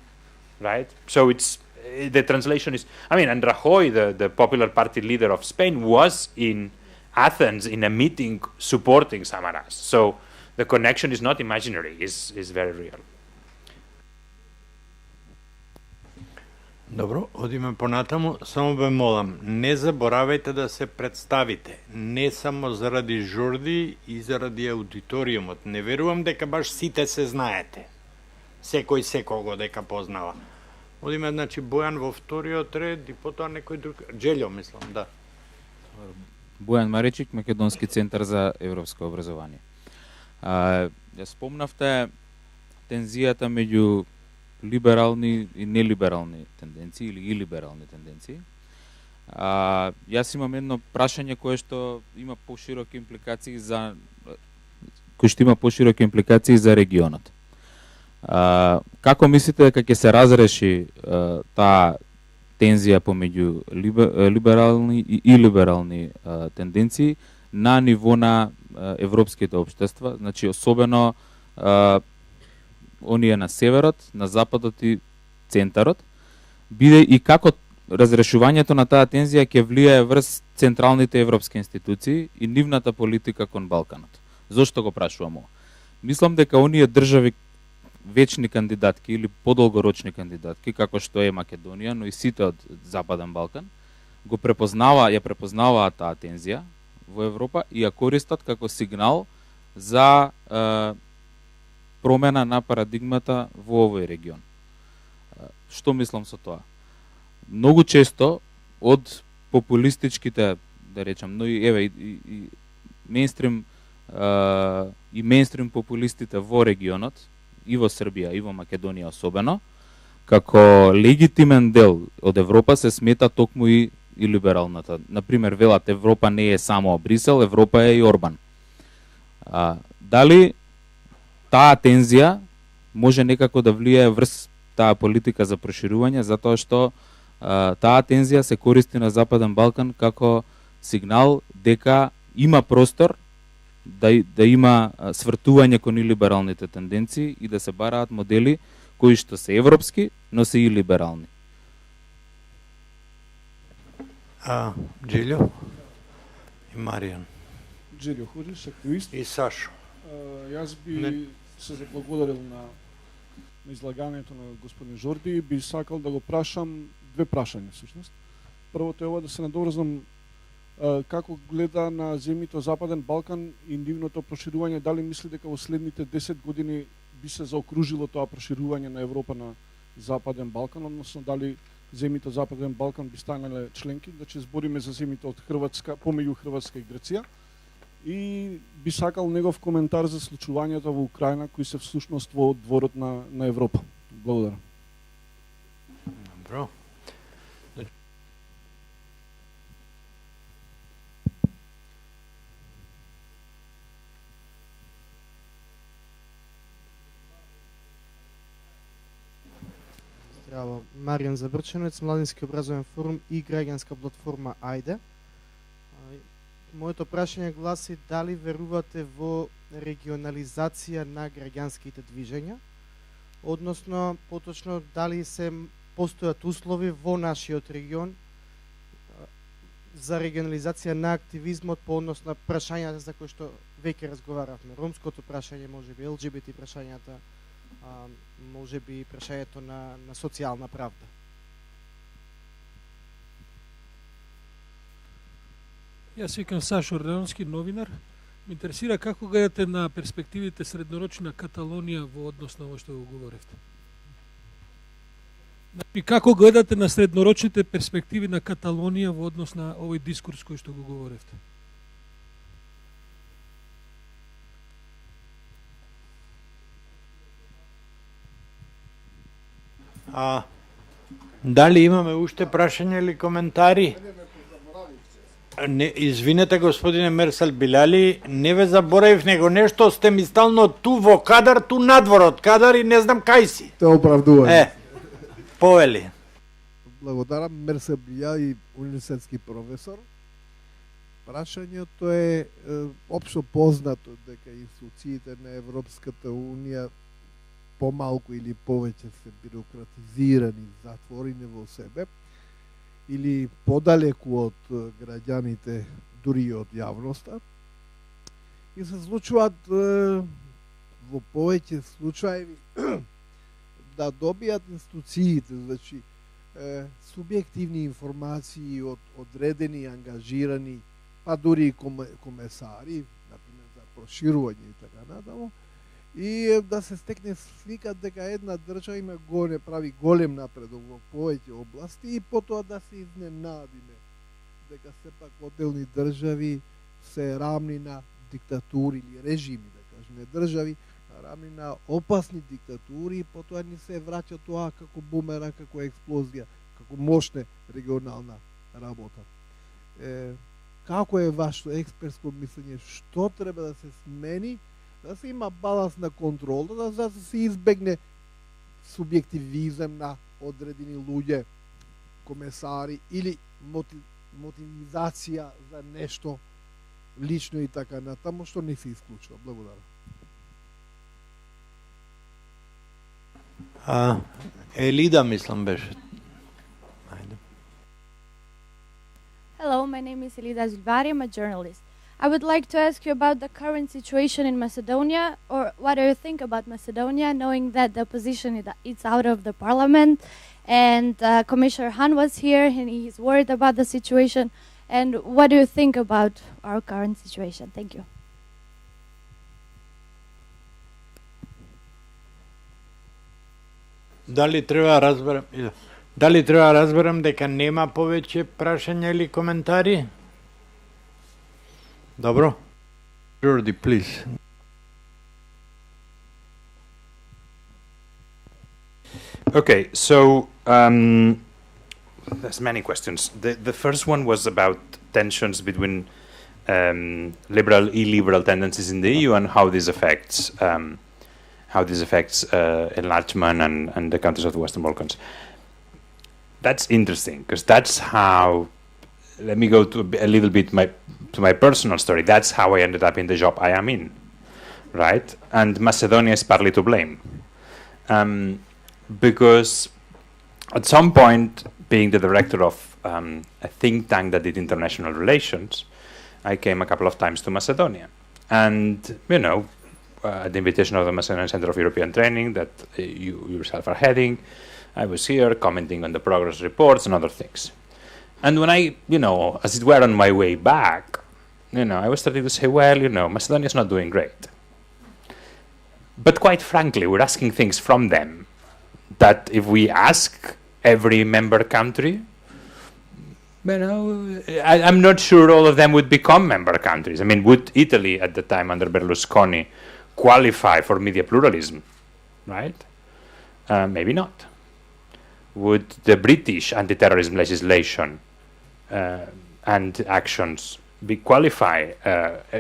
Speaker 2: right? So it's the translation is, I mean, and Rajoy, the Popular Party leader of Spain, was in Athens in a meeting supporting Samaras. So the connection is not imaginary, is very real.
Speaker 1: Добро, одиме понатаму, само ве молам, не заборавајте да се представите, не само заради Жорди и заради аудиториумот. Не верувам дека баш сите се знаете. Секој секого дека познава. Одиме, значи, Бојан во вториот ред и потоа некој друг. Джелјо, мислам, да.
Speaker 6: Бојан Маречик, Македонски центар за европско образование. Ја спомнавте тензијата меѓу либерални и нелиберални тенденции или илиберални тенденции. Јас имам едно прашање кое што има пошироки импликации за регионот. Како мислите дека ќе се разреши таа тензија помеѓу либерални и илиберални тенденции на ниво на европските општества, значи особено оние на северот, на западот и центарот, биде и како разрешувањето на таа тензија ќе влијае врз централните европски институции и нивната политика кон Балканот. Зошто го прашувам ова? Мислам дека оние држави вечни кандидатки или подолгорочни кандидатки, како што е Македонија, но и сите од Западен Балкан, ја препознаваат таа тензија во Европа и ја користат како сигнал за промена на парадигмата во овој регион. Што мислам со тоа? Многу често од популистичките, да речам, но и мејнстрим популистите во регионот, и во Србија, и во Македонија особено, како легитимен дел од Европа се смета токму и либералната. Например, велат Европа не е само Брисел, Европа е и Орбан. Дали таа тензија може некако да влијае врз таа политика за проширување, затоа што таа тензија се користи на Западен Балкан како сигнал дека има простор да има свртување кон илибералните тенденции и да се бараат модели кои што се европски, но се и либерални.
Speaker 1: Джилјо и Маријан.
Speaker 7: Джилјо Худиш, активист.
Speaker 1: И Сашо.
Speaker 7: Јас би се заблагодарил на излагањето на господин Жорди и би сакал да го прашам две прашања всушност. Првото е ова да се надоврзам како гледа на земјите Западен Балкан и нивното проширување, дали мисли дека во следните 10 години би се заокружило тоа проширување на Европа на Западен Балкан, односно дали земјите Западен Балкан би станале членки, да ќе збориме за земјите од Хрватска, помеѓу Хрватска и Грција. И би сакал негов коментар за случувањата во Украина кои се всушност во дворот на Европа. Благодарам.
Speaker 1: Добро.
Speaker 8: Здраво, Маријан Забрченец, Младински образовен форум и граѓанска платформа Ајде. Моето прашање гласи дали верувате во регионализација на граѓанските движења, односно поточно дали се постојат услови во нашиот регион за регионализација на активизмот по однос на прашањата за кои што веќе разговаравме. Ромското прашање, можеби ЛГБТ прашањата, можеби прашањето на социјална правда.
Speaker 9: Јас викам Сашо Орденовски, новинар. Ме интересира како гледате на перспективите среднорочни на Каталонија во однос на ово што го говоревте. Значи, како гледате на среднорочните перспективи на Каталонија во однос на овој дискурс кој што го говоревте?
Speaker 1: Дали имаме уште прашања или коментари? Не, извинете господине Мерсал Билали, не ве заборавив, него нешто сте ми стално ту во кадар, ту надворот кадар и не знам кај си.
Speaker 10: Те оправдување.
Speaker 1: Повели.
Speaker 10: Благодарам, Мерсал Билали, университетски професор. Прашањето е општо познато дека институциите на Европската Унија помалку или повеќе се бирократизирани, затворени во себе, или подалеку од граѓаните, дури и од јавноста, и се случуваат во повеќе случаи да добијат институциите, значи субјективни информации од одредени, ангажирани, па дури и комесари, например за проширување и така натаму, и да се стекне слика дека една држава има прави голем напредок во повеќе области и потоа да се изненадиме дека сепак отделни држави се рамни на диктатури или режими, да кажеме држави, рамни на опасни диктатури и потоа ни се враќа тоа како бумеранг, како експлозија, како мощна регионална работа. Како е вашето експертско мислење, што треба да се смени, да се има баланс на контрола, да се избегне субјективизм на одредени луѓе, комесари или мотивизација за нешто лично и така натаму, што не се исклучува. Благодарам.
Speaker 1: Елида, мислам, беше.
Speaker 11: Hello, my name is Elida Zulvari. I'm a journalist. I would like to ask you about the current situation in Macedonia, or what do you think about Macedonia, knowing that the opposition is out of the parliament, and Commissioner Hahn was here, and he's worried about the situation. And what do you think about our current situation? Thank you.
Speaker 1: Дали треба да разберам дека нема повеќе прашања или коментари? Добро. Jordi, please.
Speaker 2: Okay, so there's many questions. The first one was about tensions between liberal, illiberal tendencies in the EU and how this affects enlargement and the countries of the Western Balkans. That's interesting because that's how. Let me go to a little bit to my personal story. That's how I ended up in the job I am in, right? And Macedonia is partly to blame, because at some point, being the director of a think tank that did international relations, I came a couple of times to Macedonia, and at the invitation of the Macedonian Center of European Training that you yourself are heading, I was here commenting on the progress reports and other things. And when I, as it were on my way back, I was starting to say, well, Macedonia is not doing great. But quite frankly, we're asking things from them that if we ask every member country, I'm not sure all of them would become member countries. I mean, would Italy at the time under Berlusconi qualify for media pluralism, right? Maybe not. Would the British anti-terrorism legislation and actions qualify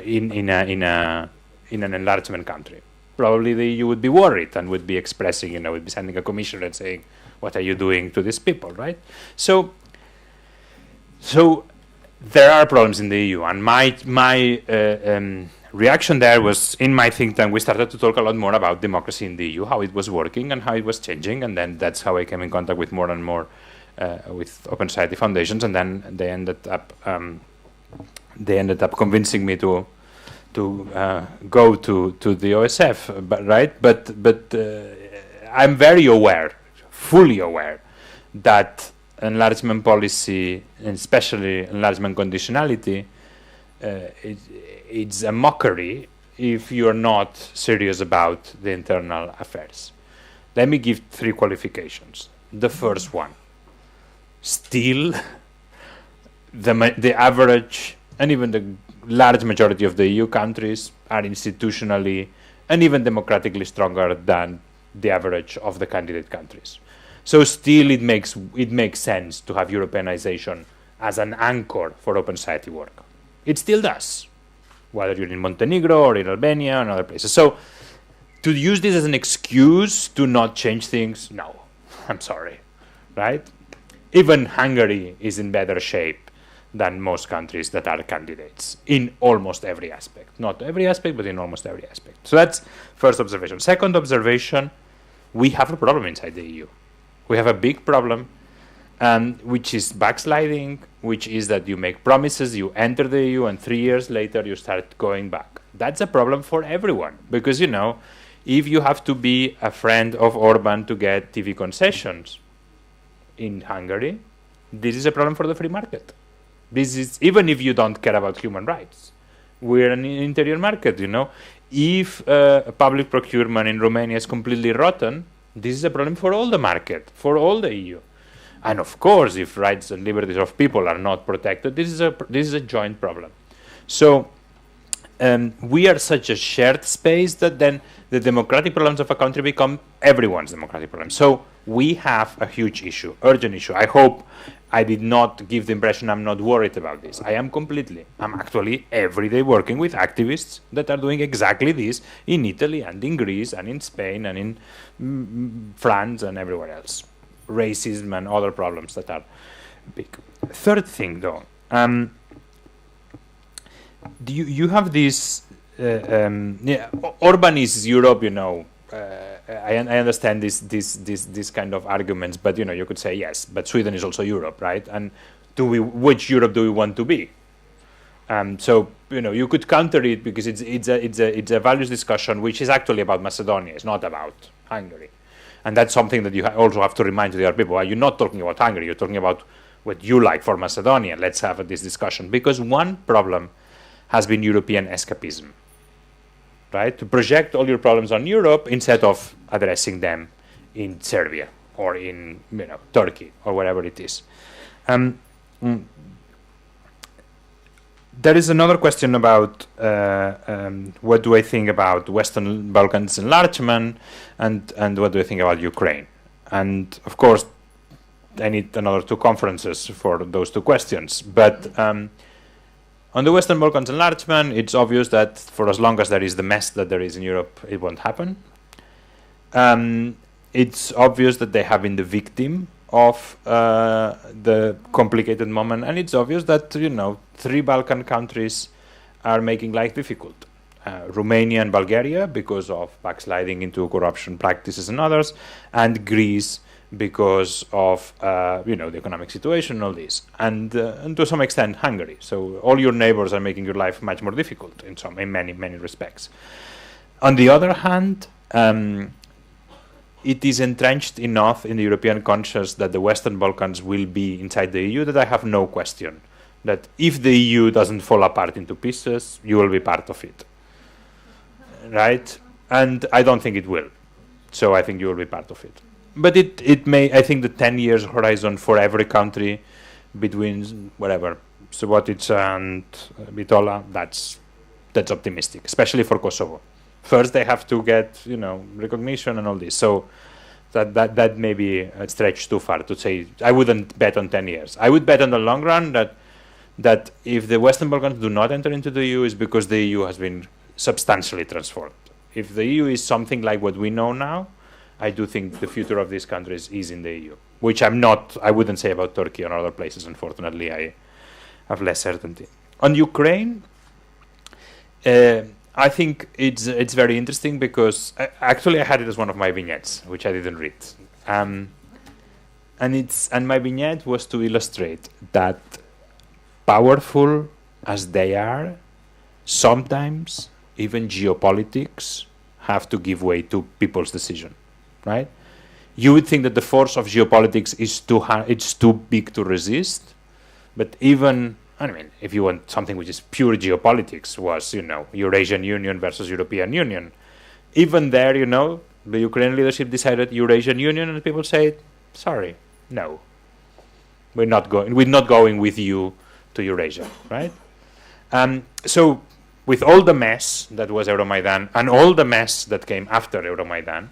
Speaker 2: in an enlargement country? Probably the EU would be worried and would be expressing, would be sending a commissioner and saying, "What are you doing to these people?" Right? So there are problems in the EU, and my reaction there was, in my think tank, we started to talk a lot more about democracy in the EU, how it was working and how it was changing, and then that's how I came in contact with more and more with Open Society Foundations, and then they ended up convincing me to go to the OSF, but I'm very aware, fully aware, that enlargement policy, and especially enlargement conditionality, it's a mockery if you're not serious about the internal affairs. Let me give 3 qualifications. The first one, still the average and even the large majority of the EU countries are institutionally and even democratically stronger than the average of the candidate countries. So still it makes sense to have Europeanization as an anchor for open society work. It still does, whether you're in Montenegro or in Albania and other places. So to use this as an excuse to not change things, no, I'm sorry, right? Even Hungary is in better shape than most countries that are candidates in almost every aspect. Not every aspect, but in almost every aspect. So that's first observation. Second observation, we have a problem inside the EU. We have a big problem, which is backsliding, which is that you make promises, you enter the EU, and 3 years later you start going back. That's a problem for everyone, because, you know, if you have to be a friend of Orban to get TV concessions in Hungary, this is a problem for the free market. This is, even if you don't care about human rights, we're an interior market, you know. If public procurement in Romania is completely rotten, this is a problem for all the market, for all the EU. And of course, if rights and liberties of people are not protected, this is a joint problem. So we are such a shared space that then the democratic problems of a country become everyone's democratic problems. So we have a huge issue, urgent issue. I hope I did not give the impression I'm not worried about this. I am completely. I'm actually every day working with activists that are doing exactly this in Italy and in Greece and in Spain and in France and everywhere else. Racism and other problems that are big. Third thing, though, you have this. Orban is Europe, you know. I understand this kind of arguments, but you know, you could say yes, but Sweden is also Europe, right? And which Europe do we want to be? So you know, you could counter it because it's a values discussion, which is actually about Macedonia. It's not about Hungary. And that's something that you also have to remind to the other people. You're not talking about Hungary. You're talking about what you like for Macedonia. Let's have this discussion. Because one problem has been European escapism, right? To project all your problems on Europe instead of addressing them in Serbia or in Turkey or whatever it is. There is another question about what do I think about Western Balkans enlargement and what do I think about Ukraine. And of course, I need another 2 conferences for those 2 questions. But on the Western Balkans enlargement, it's obvious that for as long as there is the mess that there is in Europe, it won't happen. It's obvious that they have been the victim of the complicated moment, and it's obvious that 3 Balkan countries are making life difficult. Romania and Bulgaria because of backsliding into corruption practices and others, and Greece because of the economic situation and all this, and to some extent Hungary. So all your neighbors are making your life much more difficult in many respects. On the other hand, it is entrenched enough in the European conscience that the Western Balkans will be inside the EU that I have no question that if the EU doesn't fall apart into pieces, you will be part of it. Right? And I don't think it will. So I think you will be part of it. But it may, I think the 10 years horizon for every country between whatever, Subotic and Bitola, that's optimistic, especially for Kosovo. First, they have to get, recognition and all this. So that may be a stretch too far to say. I wouldn't bet on 10 years. I would bet on the long run that if the Western Balkans do not enter into the EU, is because the EU has been substantially transformed. If the EU is something like what we know now, I do think the future of these countries is in the EU, which I wouldn't say about Turkey or other places, unfortunately. I have less certainty. On Ukraine, I think it's very interesting because actually I had it as one of my vignettes, which I didn't read. And my vignette was to illustrate that powerful as they are, sometimes even geopolitics have to give way to people's decision, right? You would think that the force of geopolitics is it's too big to resist, but even, if you want something which is pure geopolitics, was, Eurasian Union versus European Union. Even there, the Ukrainian leadership decided Eurasian Union, and people say, sorry, no. We're not going with you to Eurasia, right? So with all the mess that was Euromaidan and all the mess that came after Euromaidan,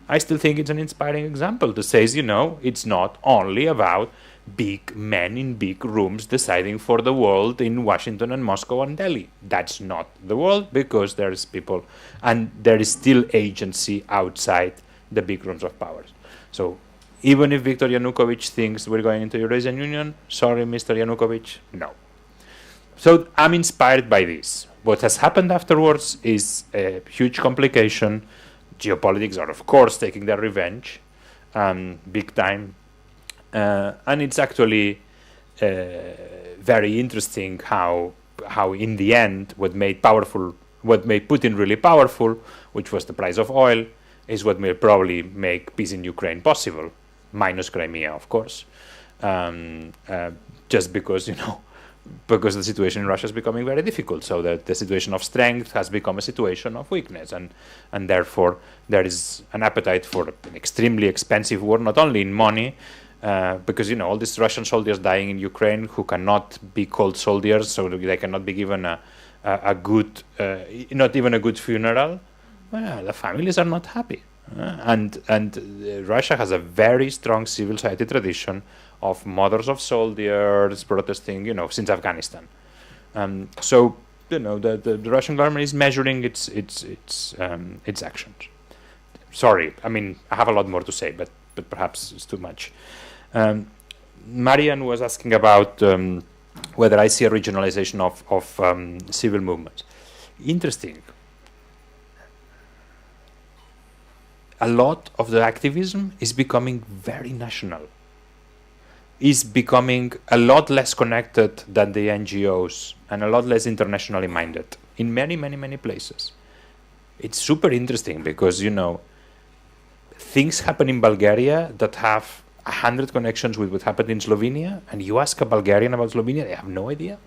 Speaker 2: I still think it's an inspiring example that says, it's not only about big men in big rooms deciding for the world in Washington and Moscow and Delhi. That's not the world, because there's people and there is still agency outside the big rooms of power. So even if Viktor Yanukovych thinks we're going into Eurasian Union, sorry, Mr. Yanukovych, no. So I'm inspired by this. What has happened afterwards is a huge complication. Geopolitics are, of course, taking their revenge, big time. And it's actually very interesting how in the end, what made Putin really powerful, which was the price of oil, is what will probably make peace in Ukraine possible, minus Crimea, of course. Just because, because the situation in Russia is becoming very difficult, so that the situation of strength has become a situation of weakness, and therefore there is an appetite for an extremely expensive war, not only in money, because all these Russian soldiers dying in Ukraine who cannot be called soldiers, so they cannot be given a good, not even a good funeral. Well, the families are not happy, and Russia has a very strong civil society tradition of mothers of soldiers protesting, since Afghanistan. So the Russian government is measuring its actions. Sorry, I have a lot more to say, but perhaps it's too much. Marian was asking about whether I see a regionalization of civil movements. Interesting. A lot of the activism is becoming very national, is becoming a lot less connected than the NGOs and a lot less internationally minded in many, many, many places. It's super interesting because, things happen in Bulgaria that have 100 connections with what happened in Slovenia, and you ask a Bulgarian about Slovenia, they have no idea.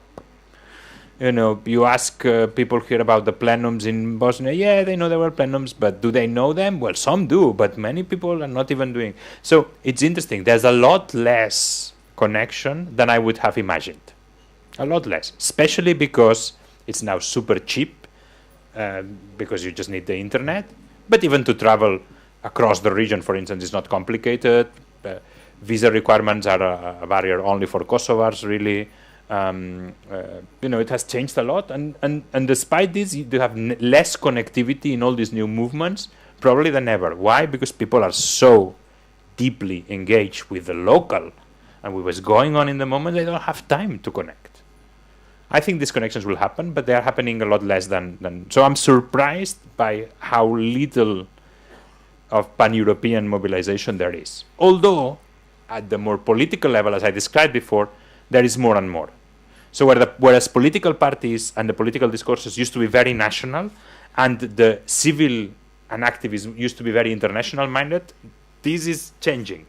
Speaker 2: You ask people here about the plenums in Bosnia, yeah, they know there were plenums, but do they know them? Well, some do, but many people are not even doing. So it's interesting. There's a lot less connection than I would have imagined. A lot less, especially because it's now super cheap, because you just need the internet. But even to travel across the region, for instance, is not complicated. Visa requirements are a barrier only for Kosovars, really. It has changed a lot, and despite this, you have less connectivity in all these new movements, probably than ever. Why? Because people are so deeply engaged with the local and with what's going on in the moment, they don't have time to connect. I think these connections will happen, but they are happening a lot less than. So I'm surprised by how little of pan-European mobilization there is. Although, at the more political level, as I described before, there is more and more. So whereas political parties and the political discourses used to be very national, and the civil and activism used to be very international minded, this is changing.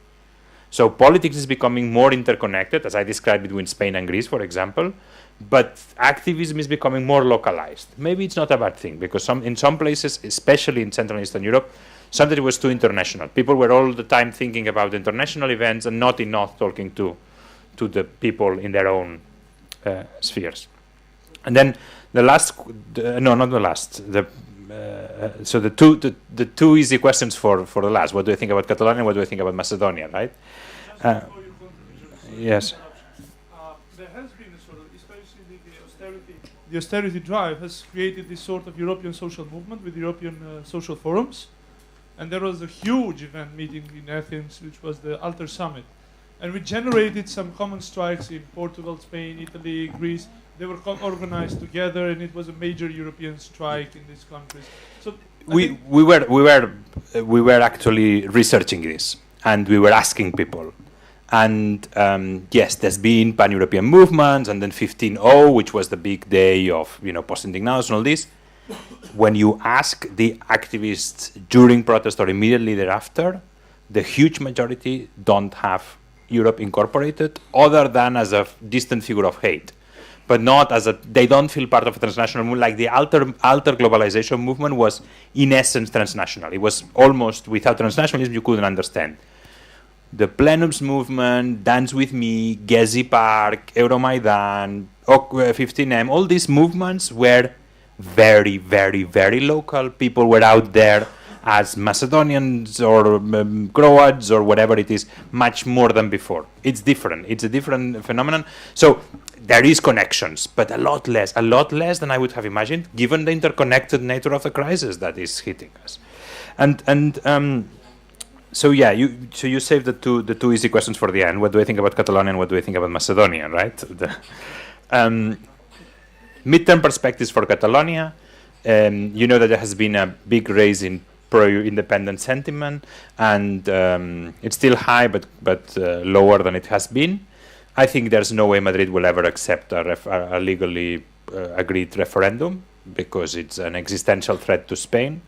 Speaker 2: So politics is becoming more interconnected, as I described between Spain and Greece, for example, but activism is becoming more localized. Maybe it's not a bad thing, because in some places, especially in Central and Eastern Europe, sometimes it was too international. People were all the time thinking about international events and not enough talking to the people in their own spheres. And then the last, not the last. So the two easy questions for the last. What do you think about Catalonia? What do you think about Macedonia? Right? Yes.
Speaker 5: There has been a sort of, especially the austerity drive has created this sort of European social movement with European social forums. And there was a huge event meeting in Athens, which was the Alter Summit. And we generated some common strikes in Portugal, Spain, Italy, Greece. They were organized together, and it was a major European strike in these countries. So
Speaker 2: we were actually researching this, and we were asking people. And yes, there's been pan-European movements, and then 15-0, which was the big day of post-indignance and all this. When you ask the activists during protest or immediately thereafter, the huge majority don't have Europe incorporated, other than as a distant figure of hate, but not as they don't feel part of a transnational movement. Like the alter globalization movement was in essence transnational. It was almost, without transnationalism you couldn't understand. The Plenums movement, Dance With Me, Gezi Park, Euromaidan, 15M, all these movements were very, very, very local. People were out there as Macedonians or Croats or whatever it is, much more than before. It's different. It's a different phenomenon. So there is connections, but a lot less than I would have imagined, given the interconnected nature of the crisis that is hitting us. And So yeah, you saved the two easy questions for the end. What do I think about Catalonia and what do I think about Macedonia, right? Midterm perspectives for Catalonia. You know that there has been a big raise in pro-independent sentiment, and it's still high, but lower than it has been. I think there's no way Madrid will ever accept a legally agreed referendum, because it's an existential threat to Spain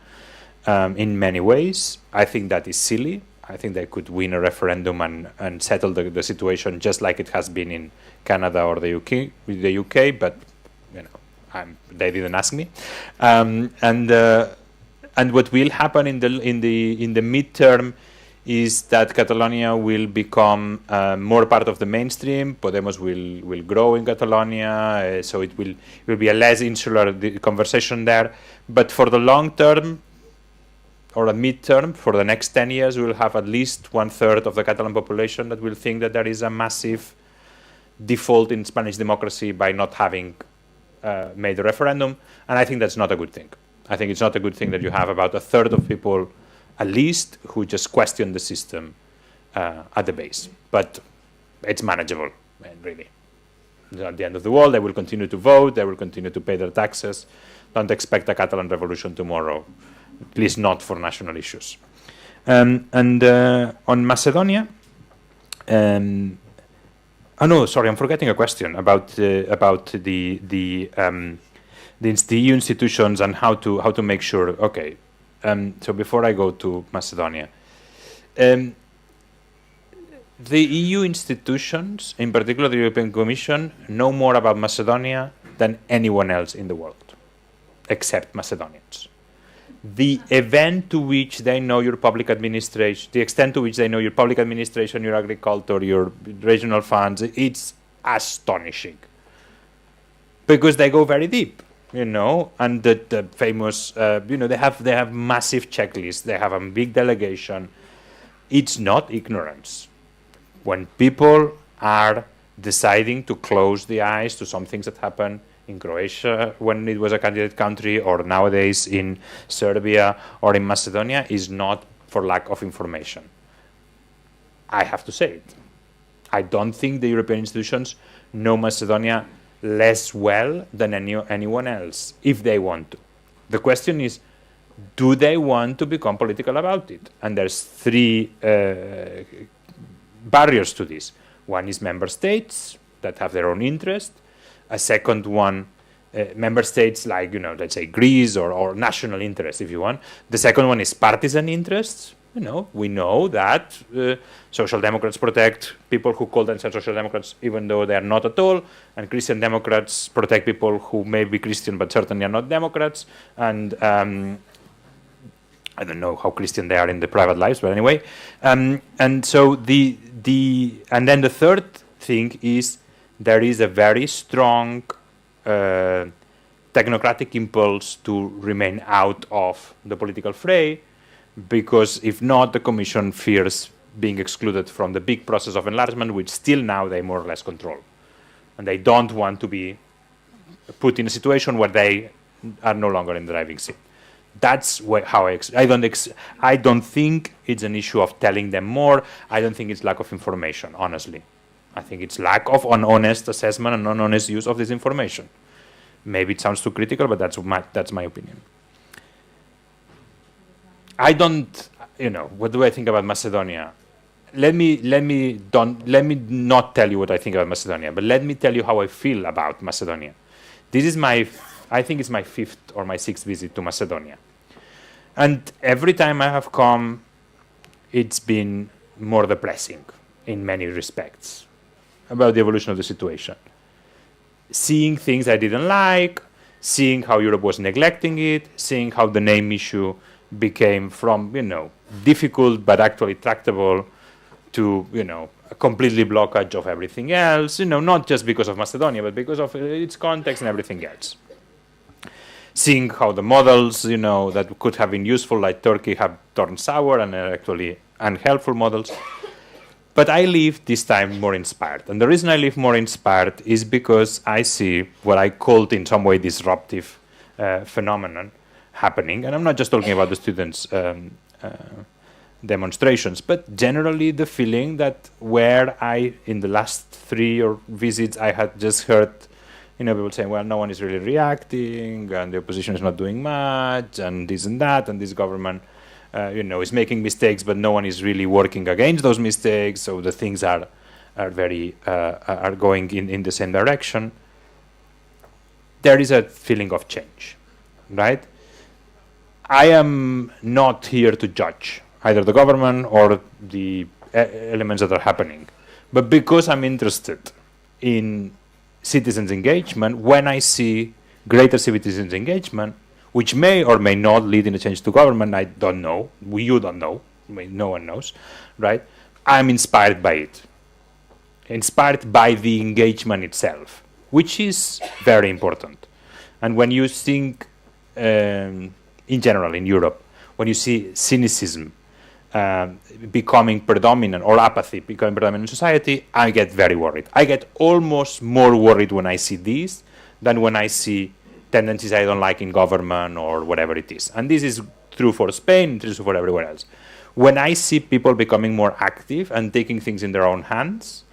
Speaker 2: in many ways. I think that is silly. I think they could win a referendum and settle the situation just like it has been in Canada or the UK, but you know, they didn't ask me. And what will happen in the midterm is that Catalonia will become more part of the mainstream. Podemos will grow in Catalonia, so it will be a less insular conversation there. But for the long term, or a midterm, for the next 10 years, we will have at least 1/3 of the Catalan population that will think that there is a massive default in Spanish democracy by not having made a referendum, and I think that's not a good thing. I think it's not a good thing that you have about 1/3 of people, at least, who just question the system at the base. But it's manageable, really. At the end of the world, they will continue to vote, they will continue to pay their taxes. Don't expect a Catalan revolution tomorrow, at least not for national issues. On Macedonia, oh no, sorry, I'm forgetting a question about the EU institutions and how to make sure. Okay, so before I go to Macedonia, the EU institutions, in particular the European Commission, know more about Macedonia than anyone else in the world, except Macedonians. The event to which they know your public administration, the extent to which they know your public administration, your agriculture, your regional funds, it's astonishing. Because they go very deep, you know, and the famous, you know, they have massive checklists, they have a big delegation. It's not ignorance. When people are deciding to close the eyes to some things that happen in Croatia when it was a candidate country, or nowadays in Serbia or in Macedonia, is not for lack of information. I have to say it. I don't think the European institutions know Macedonia less well than anyone else, if they want to. The question is, do they want to become political about it? And there's three barriers to this. One is member states that have their own interest. A second one, member states like, you know, let's say Greece, or national interest, if you want. The second one is partisan interests. You know, we know that Social Democrats protect people who call themselves Social Democrats even though they are not at all, and Christian Democrats protect people who may be Christian but certainly are not Democrats, and I don't know how Christian they are in their private lives, but anyway. And so and then the third thing is there is a very strong technocratic impulse to remain out of the political fray, because if not, the Commission fears being excluded from the big process of enlargement, which still now they more or less control. And they don't want to be put in a situation where they are no longer in the driving seat. That's how I don't think it's an issue of telling them more. I don't think it's lack of information, honestly. I think it's lack of an honest assessment and an honest use of this information. Maybe it sounds too critical, but that's my opinion. I don't, you know, what do I think about Macedonia? Let me not tell you what I think about Macedonia, but let me tell you how I feel about Macedonia. This is I think it's my 5th or my 6th visit to Macedonia. And every time I have come, it's been more depressing in many respects about the evolution of the situation. Seeing things I didn't like, seeing how Europe was neglecting it, seeing how the name issue became from, you know, difficult but actually tractable to, you know, a completely blockage of everything else, you know, not just because of Macedonia, but because of its context and everything else. Seeing how the models, you know, that could have been useful, like Turkey, have turned sour and are actually unhelpful models. But I leave this time more inspired. And the reason I leave more inspired is because I see what I called in some way disruptive phenomenon happening. And I'm not just talking about the students demonstrations, but generally the feeling that where in the last 3 visits, I had just heard, people saying, well, no one is really reacting, and the opposition is not doing much, and this and that, and this government, is making mistakes, but no one is really working against those mistakes, so the things are going in the same direction. There is a feeling of change, right? I am not here to judge either the government or the elements that are happening. But because I'm interested in citizens' engagement, when I see greater citizens' engagement, which may or may not lead in a change to government, I don't know, you don't know, no one knows, right? I'm inspired by it. Inspired by the engagement itself, which is very important. And when you think, in general, in Europe, when you see cynicism becoming predominant, or apathy becoming predominant in society, I get very worried. I get almost more worried when I see this than when I see tendencies I don't like in government or whatever it is. And this is true for Spain, it is true for everywhere else. When I see people becoming more active and taking things in their own hands,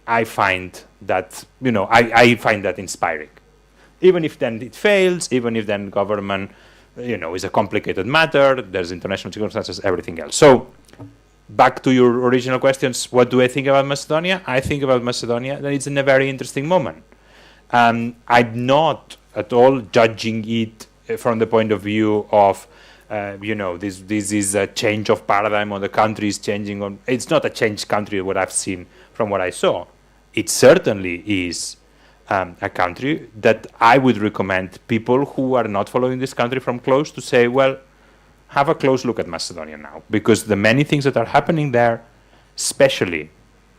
Speaker 2: I find that, I find that inspiring. Even if then it fails, even if then government, is a complicated matter, there's international circumstances, everything else. So, back to your original questions, what do I think about Macedonia? I think about Macedonia that it's in a very interesting moment. I'm not at all judging it from the point of view of, this is a change of paradigm, or the country is changing. It's not a changed country, what I've seen from what I saw. It certainly is a country that I would recommend people who are not following this country from close to say, well, have a close look at Macedonia now, because the many things that are happening there, especially,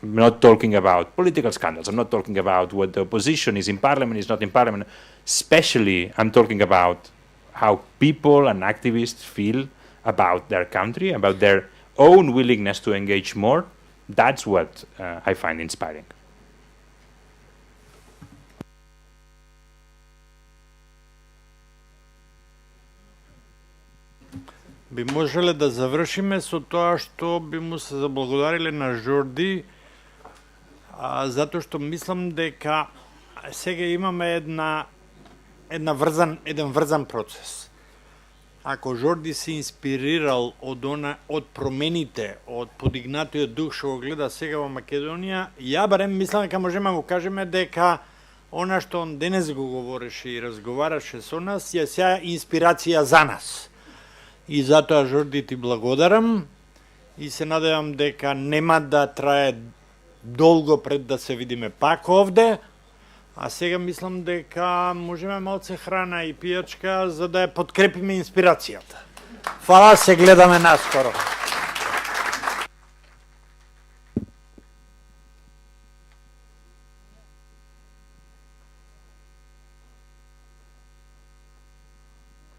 Speaker 2: I'm not talking about political scandals, I'm not talking about what the opposition is in parliament, is not in parliament, especially I'm talking about how people and activists feel about their country, about their own willingness to engage more. That's what I find inspiring.
Speaker 1: Би можеле да завршиме со тоа што би му се заблагодариле на Жорди, затоа што мислам дека сега имаме еден врзан процес. Ако Жорди се инспирирал од промените, од подигнатиот дух што го гледа сега во Македонија, ја барем мислам дека можеме да го кажеме дека она што он денес го говореше и разговараше со нас, е сега инспирација за нас. И затоа, Жорди, ти благодарам и се надевам дека нема да трае долго пред да се видиме пак овде, а сега мислам дека можеме малце храна и пијачка за да ја подкрепиме инспирацијата. Фала, се гледаме наскоро.